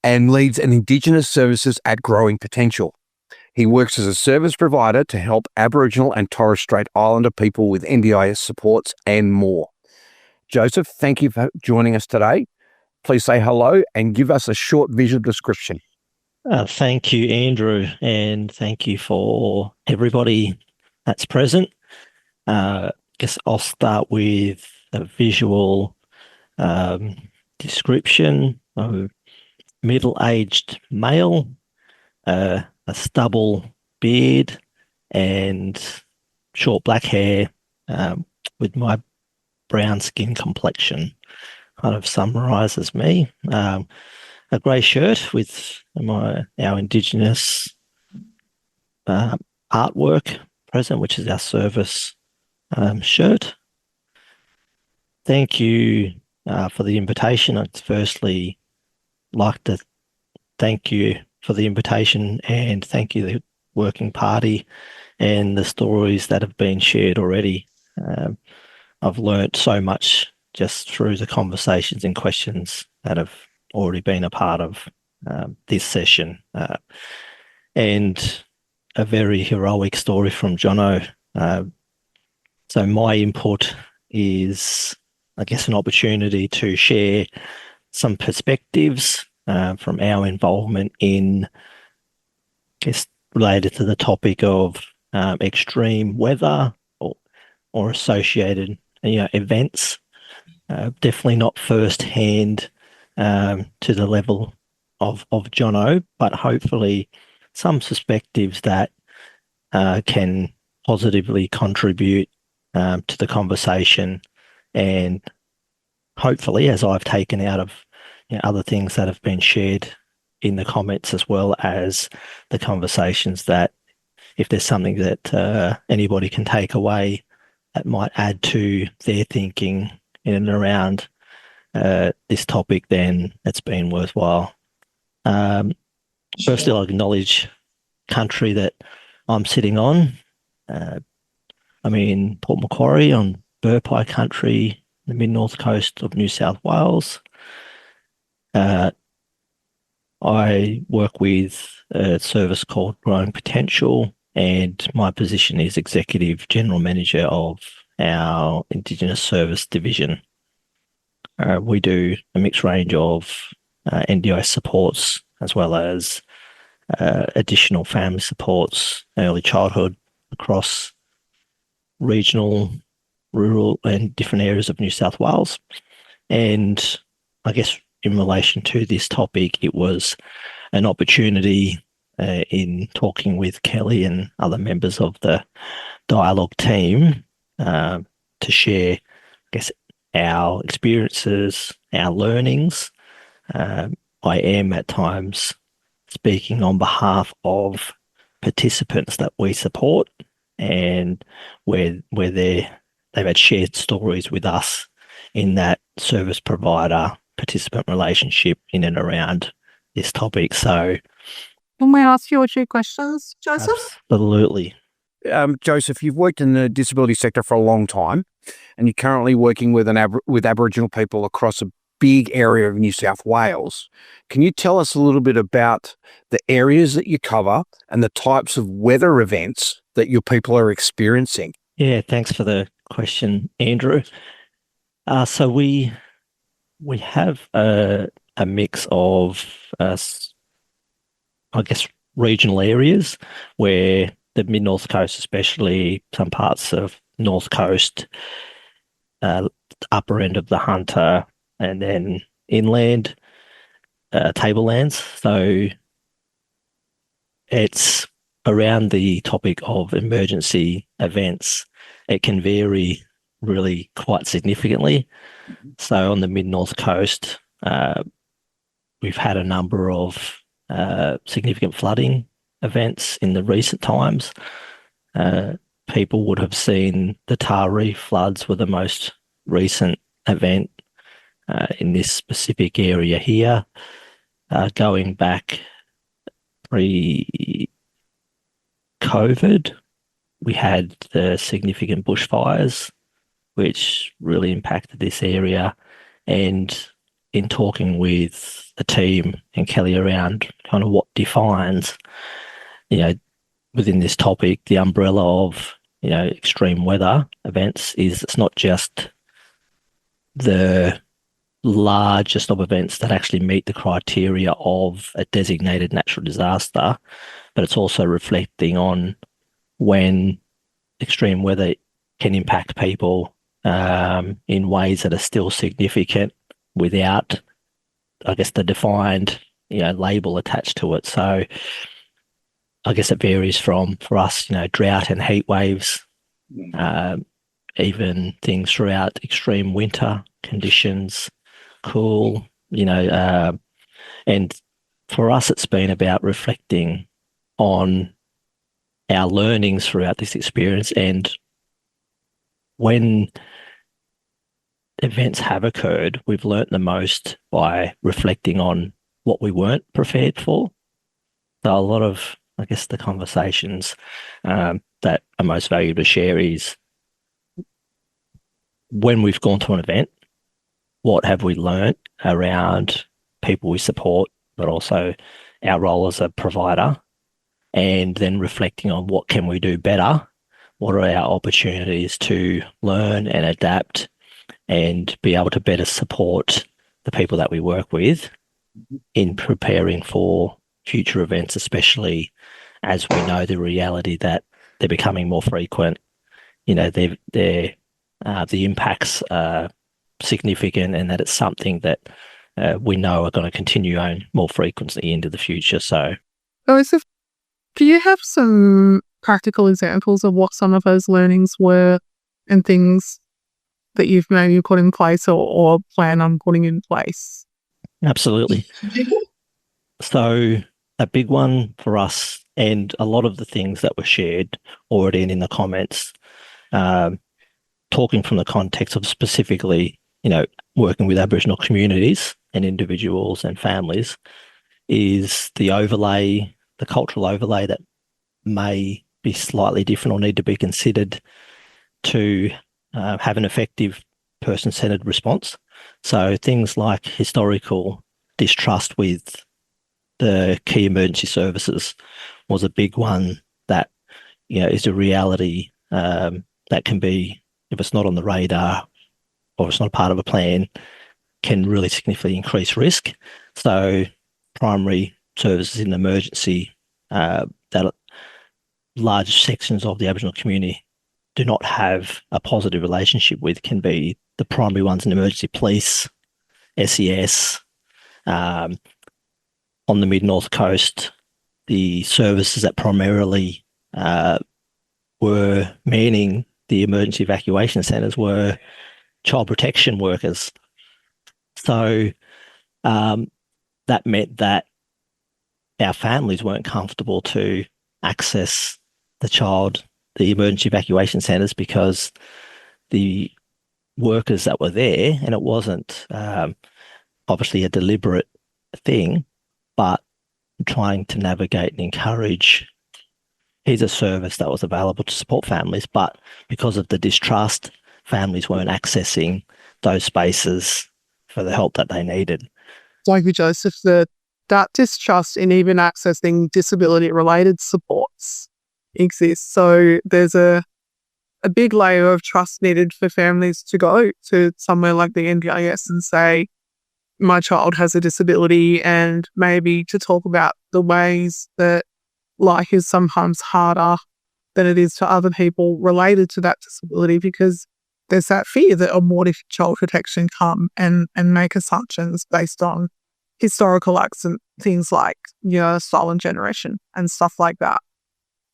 and leads an Indigenous services at Growing Potential. He works as a service provider to help Aboriginal and Torres Strait Islander people with NDIS supports and more. Joseph, thank you for joining us today. Please say hello and give us a short visual description. Thank you, Andrew, and thank you for everybody that's present. Guess I'll start with a visual description of middle-aged male, a stubble beard, and short black hair with my brown skin complexion. Kind of summarises me. A grey shirt with our Indigenous artwork present, which is our service shirt. Thank you for the invitation. I'd firstly like to thank you for the invitation and thank you the Working Party and the stories that have been shared already. I've learnt so much just through the conversations and questions that have already been a part of this session. And a very heroic story from Jono. So my input is, I guess, an opportunity to share some perspectives from our involvement in, I guess, related to the topic of extreme weather or associated events. Definitely not first-hand to the level of Jono, but hopefully some perspectives that can positively contribute to the conversation and hopefully, as I've taken out of other things that have been shared in the comments, as well as the conversations, that if there's something that anybody can take away that might add to their thinking in and around this topic, then it's been worthwhile. Firstly, I'll acknowledge country that I'm sitting on. I'm in Port Macquarie on Burpie country, the mid-north coast of New South Wales. I work with a service called Growing Potential, and my position is Executive General Manager of our Indigenous Service Division. We do a mixed range of NDI supports, as well as additional family supports, early childhood across regional, rural and different areas of New South Wales. And I guess in relation to this topic, it was an opportunity in talking with Kelly and other members of the dialogue team to share, I guess, our experiences, our learnings. I am at times speaking on behalf of participants that we support, and where they've had shared stories with us in that service provider participant relationship in and around this topic. So, can we ask you a few questions, Joseph? Absolutely. Joseph, you've worked in the disability sector for a long time, and you're currently working with Aboriginal people across a big area of New South Wales. Can you tell us a little bit about the areas that you cover and the types of weather events that your people are experiencing? Yeah, thanks for the question, Andrew. So we have a mix of, I guess, regional areas where the mid-north coast, especially some parts of north coast, upper end of the Hunter, and then inland tablelands. So it's around the topic of emergency events. It can vary really quite significantly. So on the mid-north coast, we've had a number of significant flooding events in the recent times. People would have seen the Taree floods were the most recent event in this specific area here. Going back pre-COVID, we had the significant bushfires, which really impacted this area. And in talking with the team and Kelly around kind of what defines, within this topic, the umbrella of, extreme weather events is it's not just the largest of events that actually meet the criteria of a designated natural disaster, but it's also reflecting on when extreme weather can impact people in ways that are still significant without, I guess, the defined, label attached to it. So I guess it varies from, for us, drought and heat waves, even things throughout extreme winter conditions, cool, and for us, it's been about reflecting on our learnings throughout this experience. And when events have occurred, we've learnt the most by reflecting on what we weren't prepared for. So a lot of, I guess, the conversations that are most valuable to share is when we've gone to an event, what have we learnt around people we support, but also our role as a provider, and then reflecting on what can we do better, what are our opportunities to learn and adapt and be able to better support the people that we work with in preparing for future events, especially as we know the reality that they're becoming more frequent. The impacts are significant, and that it's something that we know are going to continue on more frequently into the future. So, Joseph, do you have some practical examples of what some of those learnings were and things that you've maybe put in place or plan on putting in place? Absolutely. So a big one for us, and a lot of the things that were shared already in the comments, talking from the context of specifically, working with Aboriginal communities and individuals and families, is the overlay, the cultural overlay that may be slightly different or need to be considered to have an effective person-centered response. So things like historical distrust with the key emergency services was a big one that, is a reality that can be, if it's not on the radar or it's not part of a plan, can really significantly increase risk. So primary services in emergency that large sections of the Aboriginal community do not have a positive relationship with can be the primary ones in emergency police, SES, on the mid-north coast, the services that primarily were manning the emergency evacuation centres were child protection workers. So that meant that our families weren't comfortable to access the emergency evacuation centres, because the workers that were there, and it wasn't obviously a deliberate thing, but trying to navigate and encourage, here's a service that was available to support families, but because of the distrust, families weren't accessing those spaces for the help that they needed. Thank you, Joseph. That distrust in even accessing disability-related supports exists. So there's a big layer of trust needed for families to go to somewhere like the NDIS and say, my child has a disability, and maybe to talk about the ways that life is sometimes harder than it is to other people related to that disability, because there's that fear that, what if child protection come and make assumptions based on historical acts and things like, stolen generation and stuff like that.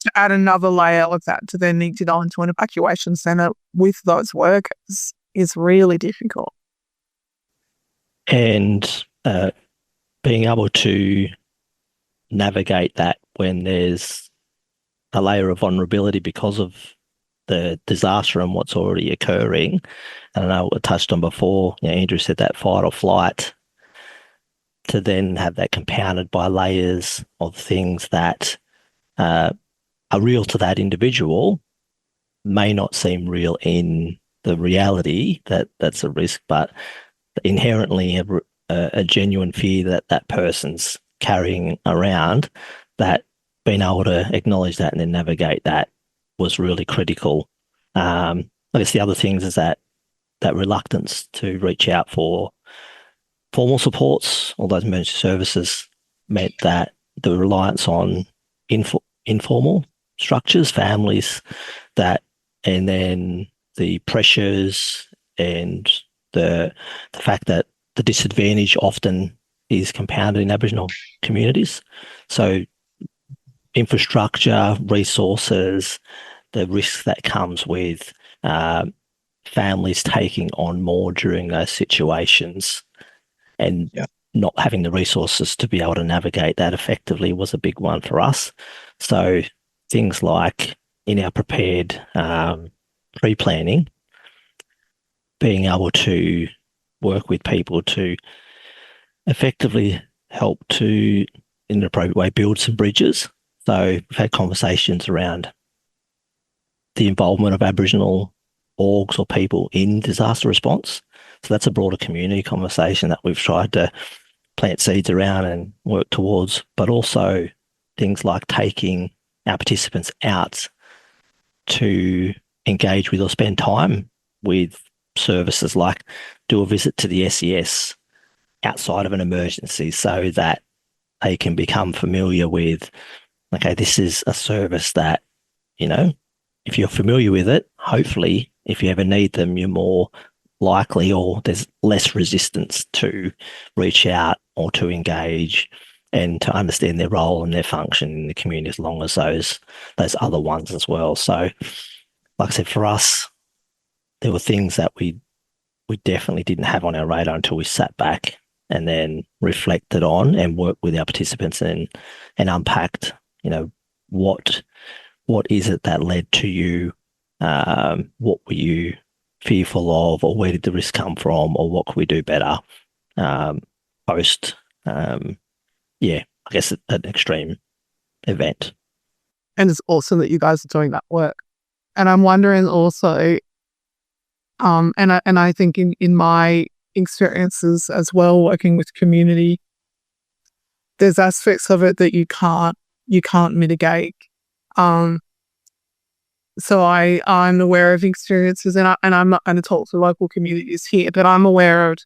To add another layer of that to then need to go into an evacuation centre with those workers is really difficult. And being able to navigate that when there's a layer of vulnerability because of the disaster and what's already occurring. And I know I touched on before, Andrew said that fight or flight, to then have that compounded by layers of things that are real to that individual may not seem real in the reality that's a risk, but inherently a genuine fear that that person's carrying around, that being able to acknowledge that and then navigate that was really critical. I guess the other things is that reluctance to reach out for formal supports, all those emergency services, meant that the reliance on informal structures, families, and then the pressures and the fact that the disadvantage often is compounded in Aboriginal communities. So infrastructure, resources, the risk that comes with families taking on more during those situations, and not having the resources to be able to navigate that effectively was a big one for us. So things like in our prepared pre-planning, being able to work with people to effectively help to, in an appropriate way, build some bridges. So we've had conversations around the involvement of Aboriginal orgs or people in disaster response. So that's a broader community conversation that we've tried to plant seeds around and work towards, but also things like taking our participants out to engage with or spend time with services, like do a visit to the SES outside of an emergency, so that they can become familiar with, okay, this is a service that, if you're familiar with it, hopefully if you ever need them, you're more likely, or there's less resistance to reach out or to engage and to understand their role and their function in the community, as long as those other ones as well. So like I said, for us, there were things that we we definitely didn't have on our radar until we sat back and then reflected on and worked with our participants and unpacked, what is it that led to you? What were you fearful of, or where did the risk come from, or what could we do better post, I guess an extreme event. And it's awesome that you guys are doing that work. And I'm wondering also, and I think in my experiences as well, working with community, there's aspects of it that you can't mitigate. So I'm aware of experiences, and I'm not going to talk to local communities here, but I'm aware of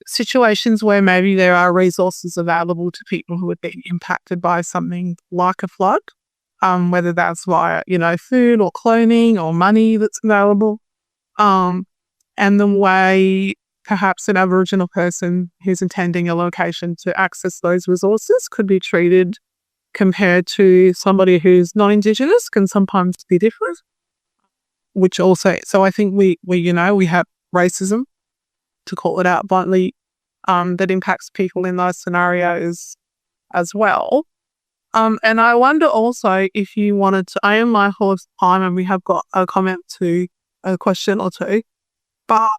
situations where maybe there are resources available to people who have been impacted by something like a flood, whether that's via, food or clothing or money that's available. And the way perhaps an Aboriginal person who's attending a location to access those resources could be treated compared to somebody who's non-Indigenous can sometimes be different. Which also, so I think we have racism, to call it out bluntly, that impacts people in those scenarios as well. And I wonder also if you wanted to, I am mindful of time and we have got a comment to a question or two, but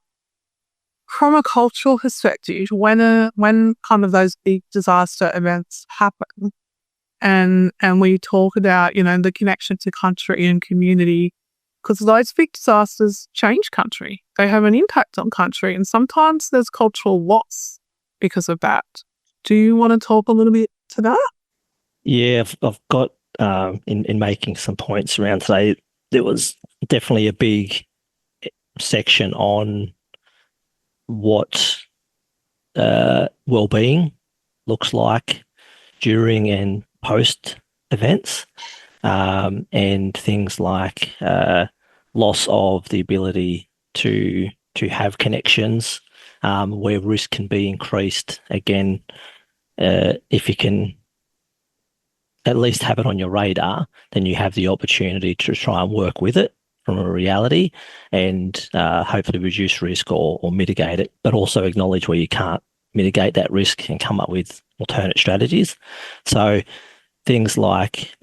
from a cultural perspective, when kind of those big disaster events happen, and we talk about, the connection to country and community, because those big disasters change country. They have an impact on country, and sometimes there's cultural loss because of that. Do you want to talk a little bit to that? Yeah, I've got, in making some points around today, there was definitely a big section on what well-being looks like during and post events, and things like loss of the ability to have connections, where risk can be increased. Again, if you can at least have it on your radar, then you have the opportunity to try and work with it from a reality and hopefully reduce risk or mitigate it, but also acknowledge where you can't mitigate that risk and come up with alternate strategies. So things like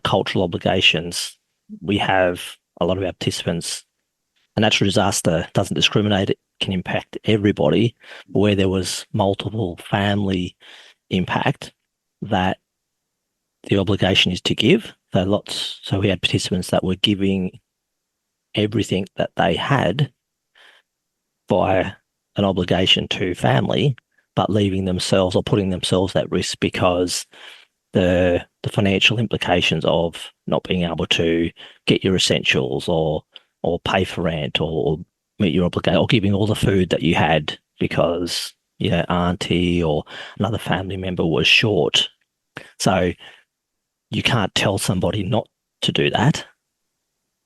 cultural obligations, we have a lot of our participants, a natural disaster doesn't discriminate, it can impact everybody. Where there was multiple family impact, that the obligation is to give. So we had participants that were giving everything that they had by an obligation to family, but leaving themselves or putting themselves at risk because the financial implications of not being able to get your essentials or pay for rent or meet your obligation, or giving all the food that you had because auntie or another family member was short. So you can't tell somebody not to do that,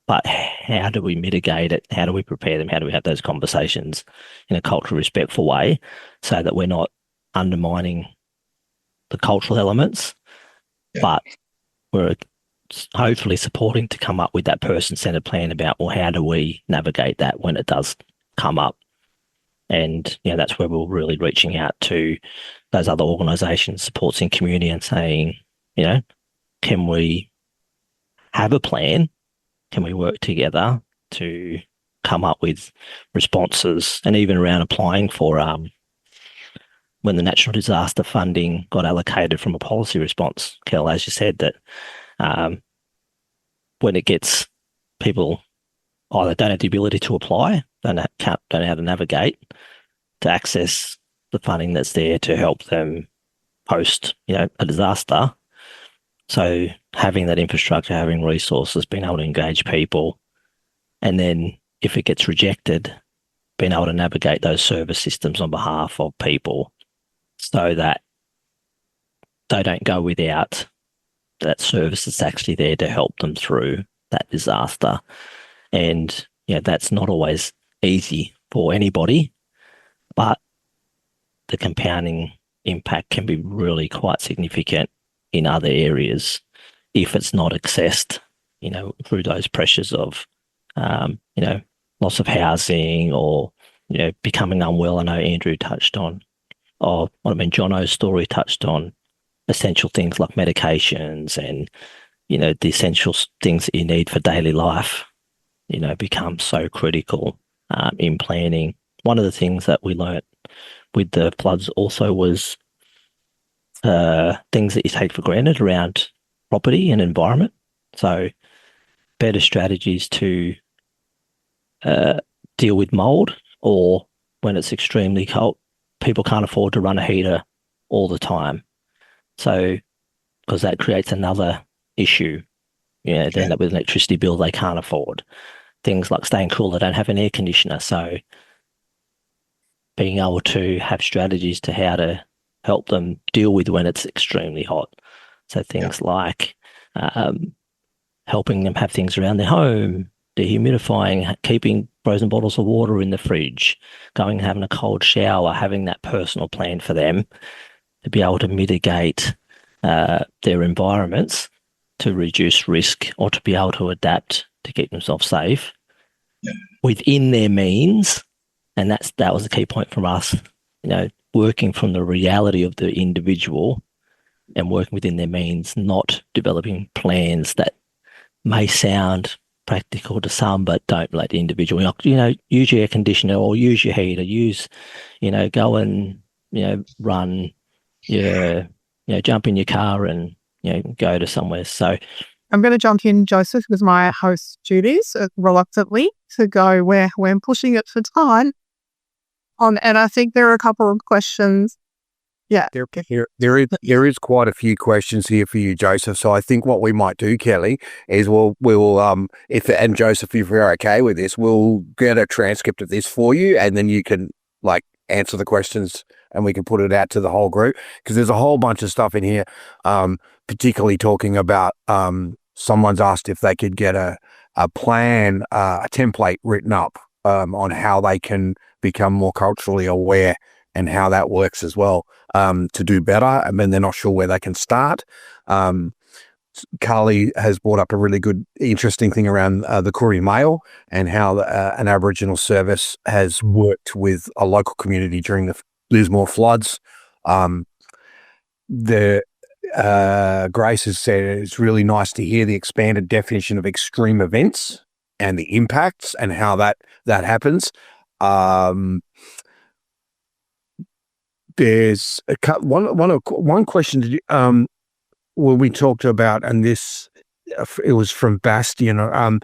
but how do we mitigate it? How do we prepare them? How do we have those conversations in a culturally respectful way so that we're not undermining the cultural elements, but we're hopefully supporting to come up with that person-centered plan about, well, how do we navigate that when it does come up? And, that's where we're really reaching out to those other organisations, supports in community, and saying, can we have a plan? Can we work together to come up with responses? And even around applying for when the natural disaster funding got allocated from a policy response, Kel, as you said, that when it gets, people either don't have the ability to apply, don't know how to navigate to access the funding that's there to help them post, a disaster. So having that infrastructure, having resources, being able to engage people, and then if it gets rejected, being able to navigate those service systems on behalf of people so that they don't go without that service that's actually there to help them through that disaster. And, that's not always easy for anybody, but the compounding impact can be really quite significant in other areas if it's not accessed, through those pressures of, loss of housing or becoming unwell. I know Andrew touched on, Jono's story touched on essential things like medications and, the essential things that you need for daily life, become so critical in planning. One of the things that we learnt with the floods also was things that you take for granted around property and environment. So better strategies to deal with mold, or when it's extremely cold, people can't afford to run a heater all the time. So, because that creates another issue, they end up with an electricity bill they can't afford. Things like staying cool, they don't have an air conditioner. So being able to have strategies to how to help them deal with when it's extremely hot. So things like helping them have things around their home, dehumidifying, keeping frozen bottles of water in the fridge, going and having a cold shower, having that personal plan for them to be able to mitigate their environments to reduce risk, or to be able to adapt to keep themselves safe within their means. And that was the key point from us, working from the reality of the individual and working within their means, not developing plans that may sound practical to some, but don't let the individual, use your air conditioner or use your heater, go and, run your, jump in your car and, go to somewhere. So I'm going to jump in, Joseph, with my host duties reluctantly to go where we're pushing it for time. And I think there are a couple of questions. Yeah. There is quite a few questions here for you, Joseph. So I think what we might do, Kelly, is we'll and Joseph, if you're okay with this, we'll get a transcript of this for you, and then you can answer the questions and we can put it out to the whole group, because there's a whole bunch of stuff in here, particularly talking about someone's asked if they could get a plan, a template written up on how they can become more culturally aware and how that works as well, to do better. I mean, they're not sure where they can start. Carly has brought up a really good, interesting thing around the Koori Mail and how an Aboriginal service has worked with a local community during the Lismore floods. Grace has said it's really nice to hear the expanded definition of extreme events and the impacts and how that happens. There's one question when we talked about, and this it was from Bastian.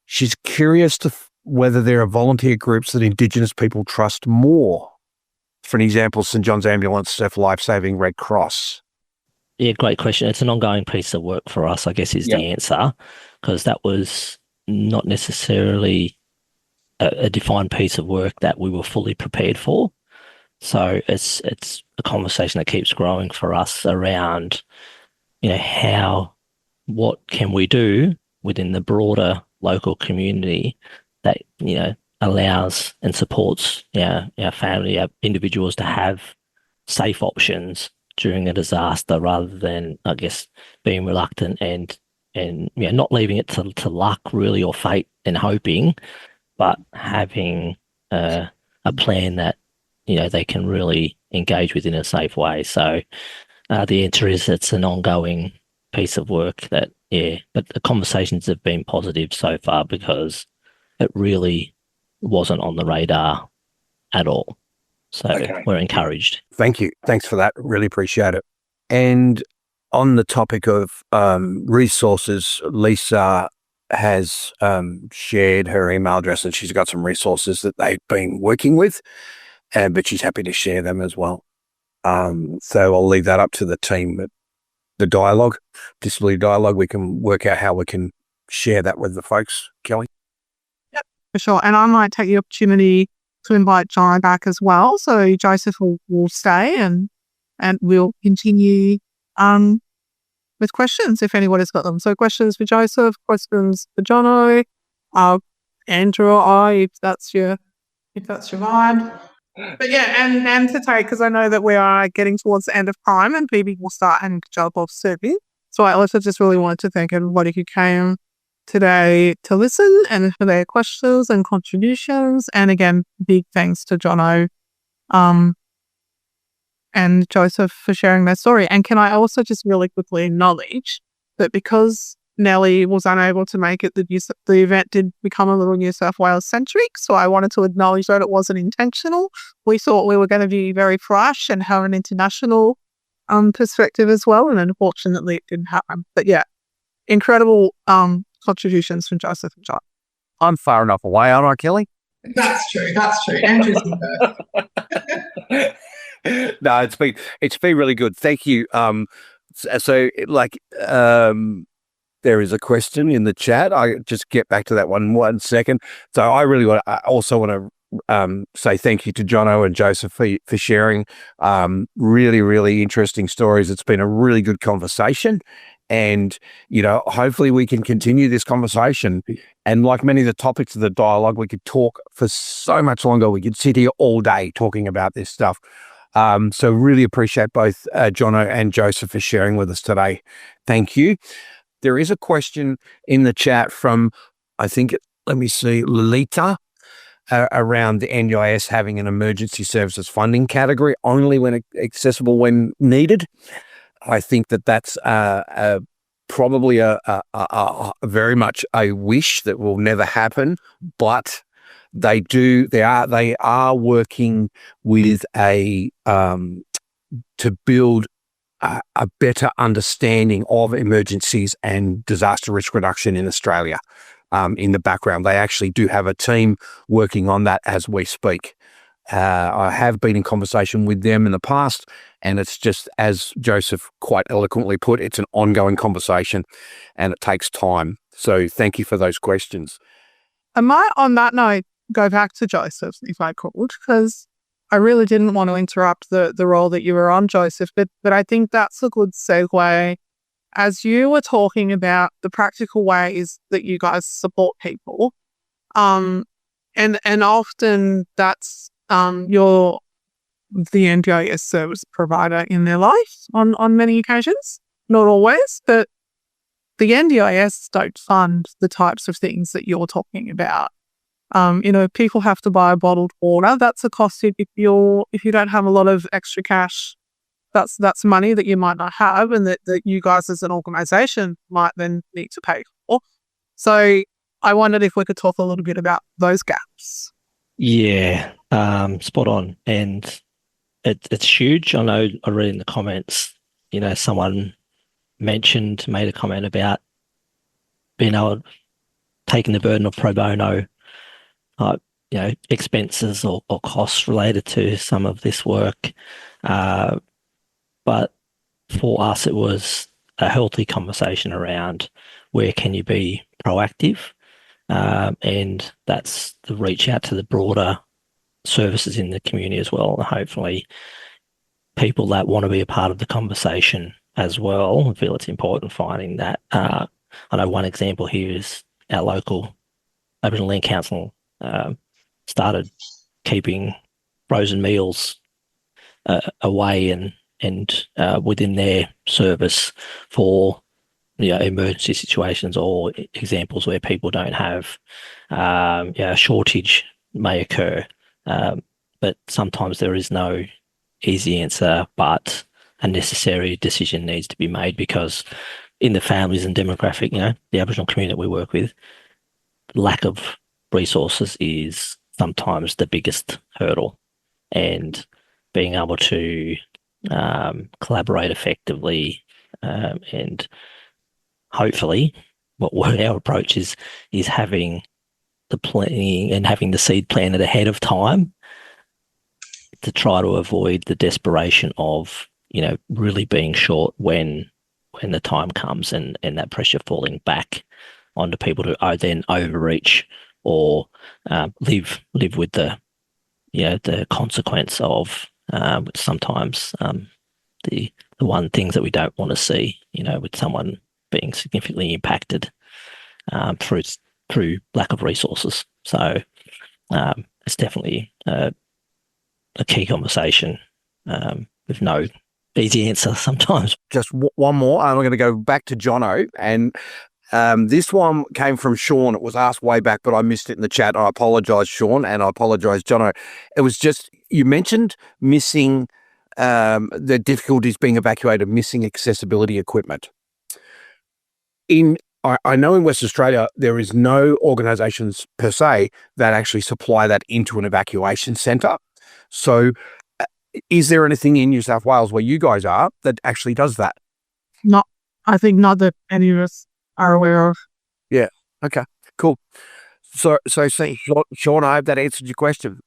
She's curious whether there are volunteer groups that Indigenous people trust more. For an example, St John's Ambulance, Surf Lifesaving, Red Cross. Yeah, great question. It's an ongoing piece of work for us, I guess, is the answer, because that was not necessarily a defined piece of work that we were fully prepared for. So it's a conversation that keeps growing for us around, what can we do within the broader local community that, allows and supports our family, our individuals to have safe options during a disaster, rather than, I guess, being reluctant and not leaving it to luck really, or fate and hoping, but having a plan that they can really engage with in a safe way. So the answer is it's an ongoing piece of work but the conversations have been positive so far, because it really wasn't on the radar at all. So we're encouraged. Thank you. Thanks for that. Really appreciate it. And on the topic of resources, Lisa has shared her email address, and she's got some resources that they've been working with, but she's happy to share them as well. So I'll leave that up to the team. But the disability dialogue, we can work out how we can share that with the folks. Kelly? Yep, for sure. And I might take the opportunity to invite Jono back as well. So Joseph will stay and we'll continue with questions if anybody's got them. So questions for Joseph, questions for Jono, Andrew or I, if that's your vibe. But yeah, and to take, because I know that we are getting towards the end of time and people will start having to jump off soon. So I also just really wanted to thank everybody who came today to listen and for their questions and contributions. And again, big thanks to Jono and Joseph for sharing their story. And can I also just really quickly acknowledge that because Nellie was unable to make it, the event did become a little New South Wales centric. So I wanted to acknowledge that it wasn't intentional. We thought we were going to be very fresh and have an international perspective as well. And unfortunately it didn't happen. But yeah, incredible contributions from Joseph and John. I'm far enough away, aren't I, Kelly? That's true. Andrew's in there. No, it's been really good. Thank you. There is a question in the chat. I just get back to that one second. So I also want to say thank you to Jono and Joseph for sharing really, really interesting stories. It's been a really good conversation. And, hopefully we can continue this conversation. And like many of the topics of the dialogue, we could talk for so much longer. We could sit here all day talking about this stuff. So really appreciate both Jono and Joseph for sharing with us today. Thank you. There is a question in the chat from, Lolita, around the NDIS having an emergency services funding category only when accessible when needed. I think that's probably a very much a wish that will never happen, but they are working with to build a better understanding of emergencies and disaster risk reduction in Australia. In the background, they actually do have a team working on that as we speak. I have been in conversation with them in the past, and it's just, as Joseph quite eloquently put, it's an ongoing conversation and it takes time. So thank you for those questions. I might, on that note, go back to Joseph, if I could, because I really didn't want to interrupt the role that you were on, Joseph, but I think that's a good segue. As you were talking about the practical ways that you guys support people, and often that's you're the NDIS service provider in their life on many occasions, not always, but the NDIS don't fund the types of things that you're talking about. People have to buy bottled water. That's a cost if you don't have a lot of extra cash. That's money that you might not have and that you guys as an organisation might then need to pay for. So I wondered if we could talk a little bit about those gaps. Yeah, spot on. And it's huge. I know I read in the comments, someone made a comment about being able to taking the burden of pro bono expenses or costs related to some of this work. But for us, it was a healthy conversation around where can you be proactive, and that's the reach out to the broader services in the community as well. And hopefully people that want to be a part of the conversation as well feel it's important finding that. I know one example here is our local Aboriginal Land Council started keeping frozen meals away and within their service for emergency situations or examples where people don't have a shortage may occur, but sometimes there is no easy answer, but a necessary decision needs to be made because in the families and demographic, the Aboriginal community that we work with, lack of resources is sometimes the biggest hurdle, and being able to collaborate effectively and hopefully what our approach is having the planning and having the seed planted ahead of time to try to avoid the desperation of really being short when the time comes and that pressure falling back onto people to then overreach or live with the consequence of sometimes the one things that we don't want to see, with someone being significantly impacted through lack of resources. So it's definitely a key conversation with no easy answer sometimes. Just one more. I'm going to go back to Jono, and This one came from Sean. It was asked way back, but I missed it in the chat. I apologise, Sean, and I apologise, Jono. It was just, you mentioned missing the difficulties being evacuated, missing accessibility equipment. I know in Western Australia, there is no organisations per se that actually supply that into an evacuation centre. So is there anything in New South Wales where you guys are that actually does that? I think not that any of us are aware of. Yeah. Okay, cool. So Sean, I hope that answered your question.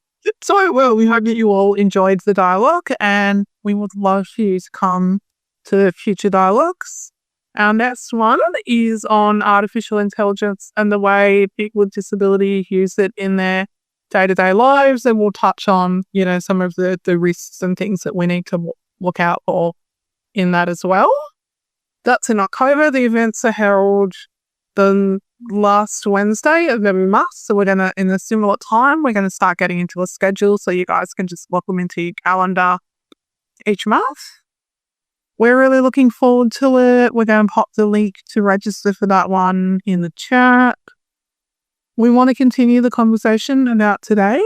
So, well, we hope that you all enjoyed the dialogue, and we would love for you to come to future dialogues. Our next one is on artificial intelligence and the way people with disability use it in their day-to-day lives, and we'll touch on, some of the risks and things that we need to look out for in that as well. That's in October. The events are held the last Wednesday of every month, so we're going to, in a similar time, we're going to start getting into a schedule so you guys can just lock them into your calendar each month. We're really looking forward to it. We're going to pop the link to register for that one in the chat. We want to continue the conversation about today.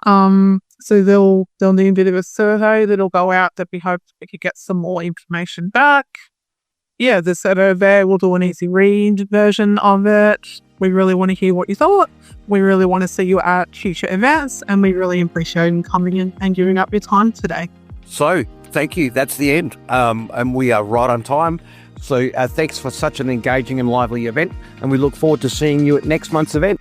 So they'll need a bit of a survey that'll go out that we hope we could get some more information back. Yeah, the survey, we'll do an easy read version of it. We really want to hear what you thought. We really want to see you at future events, and we really appreciate you coming in and giving up your time today. So, thank you. That's the end. And we are right on time. So thanks for such an engaging and lively event. And we look forward to seeing you at next month's event.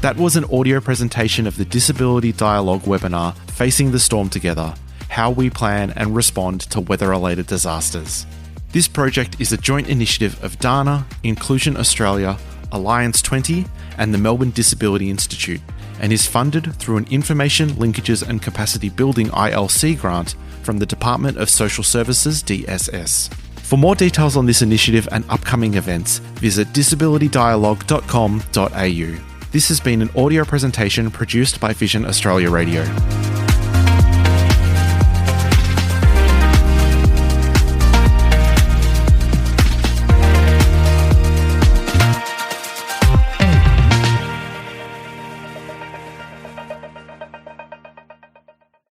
That was an audio presentation of the Disability Dialogue webinar, Facing the Storm Together, How We Plan and Respond to Weather-Related Disasters. This project is a joint initiative of Dana, Inclusion Australia, Alliance 20 and the Melbourne Disability Institute, and is funded through an Information, Linkages and Capacity Building ILC grant from the Department of Social Services DSS. For more details on this initiative and upcoming events, visit disabilitydialogue.com.au. This has been an audio presentation produced by Vision Australia Radio.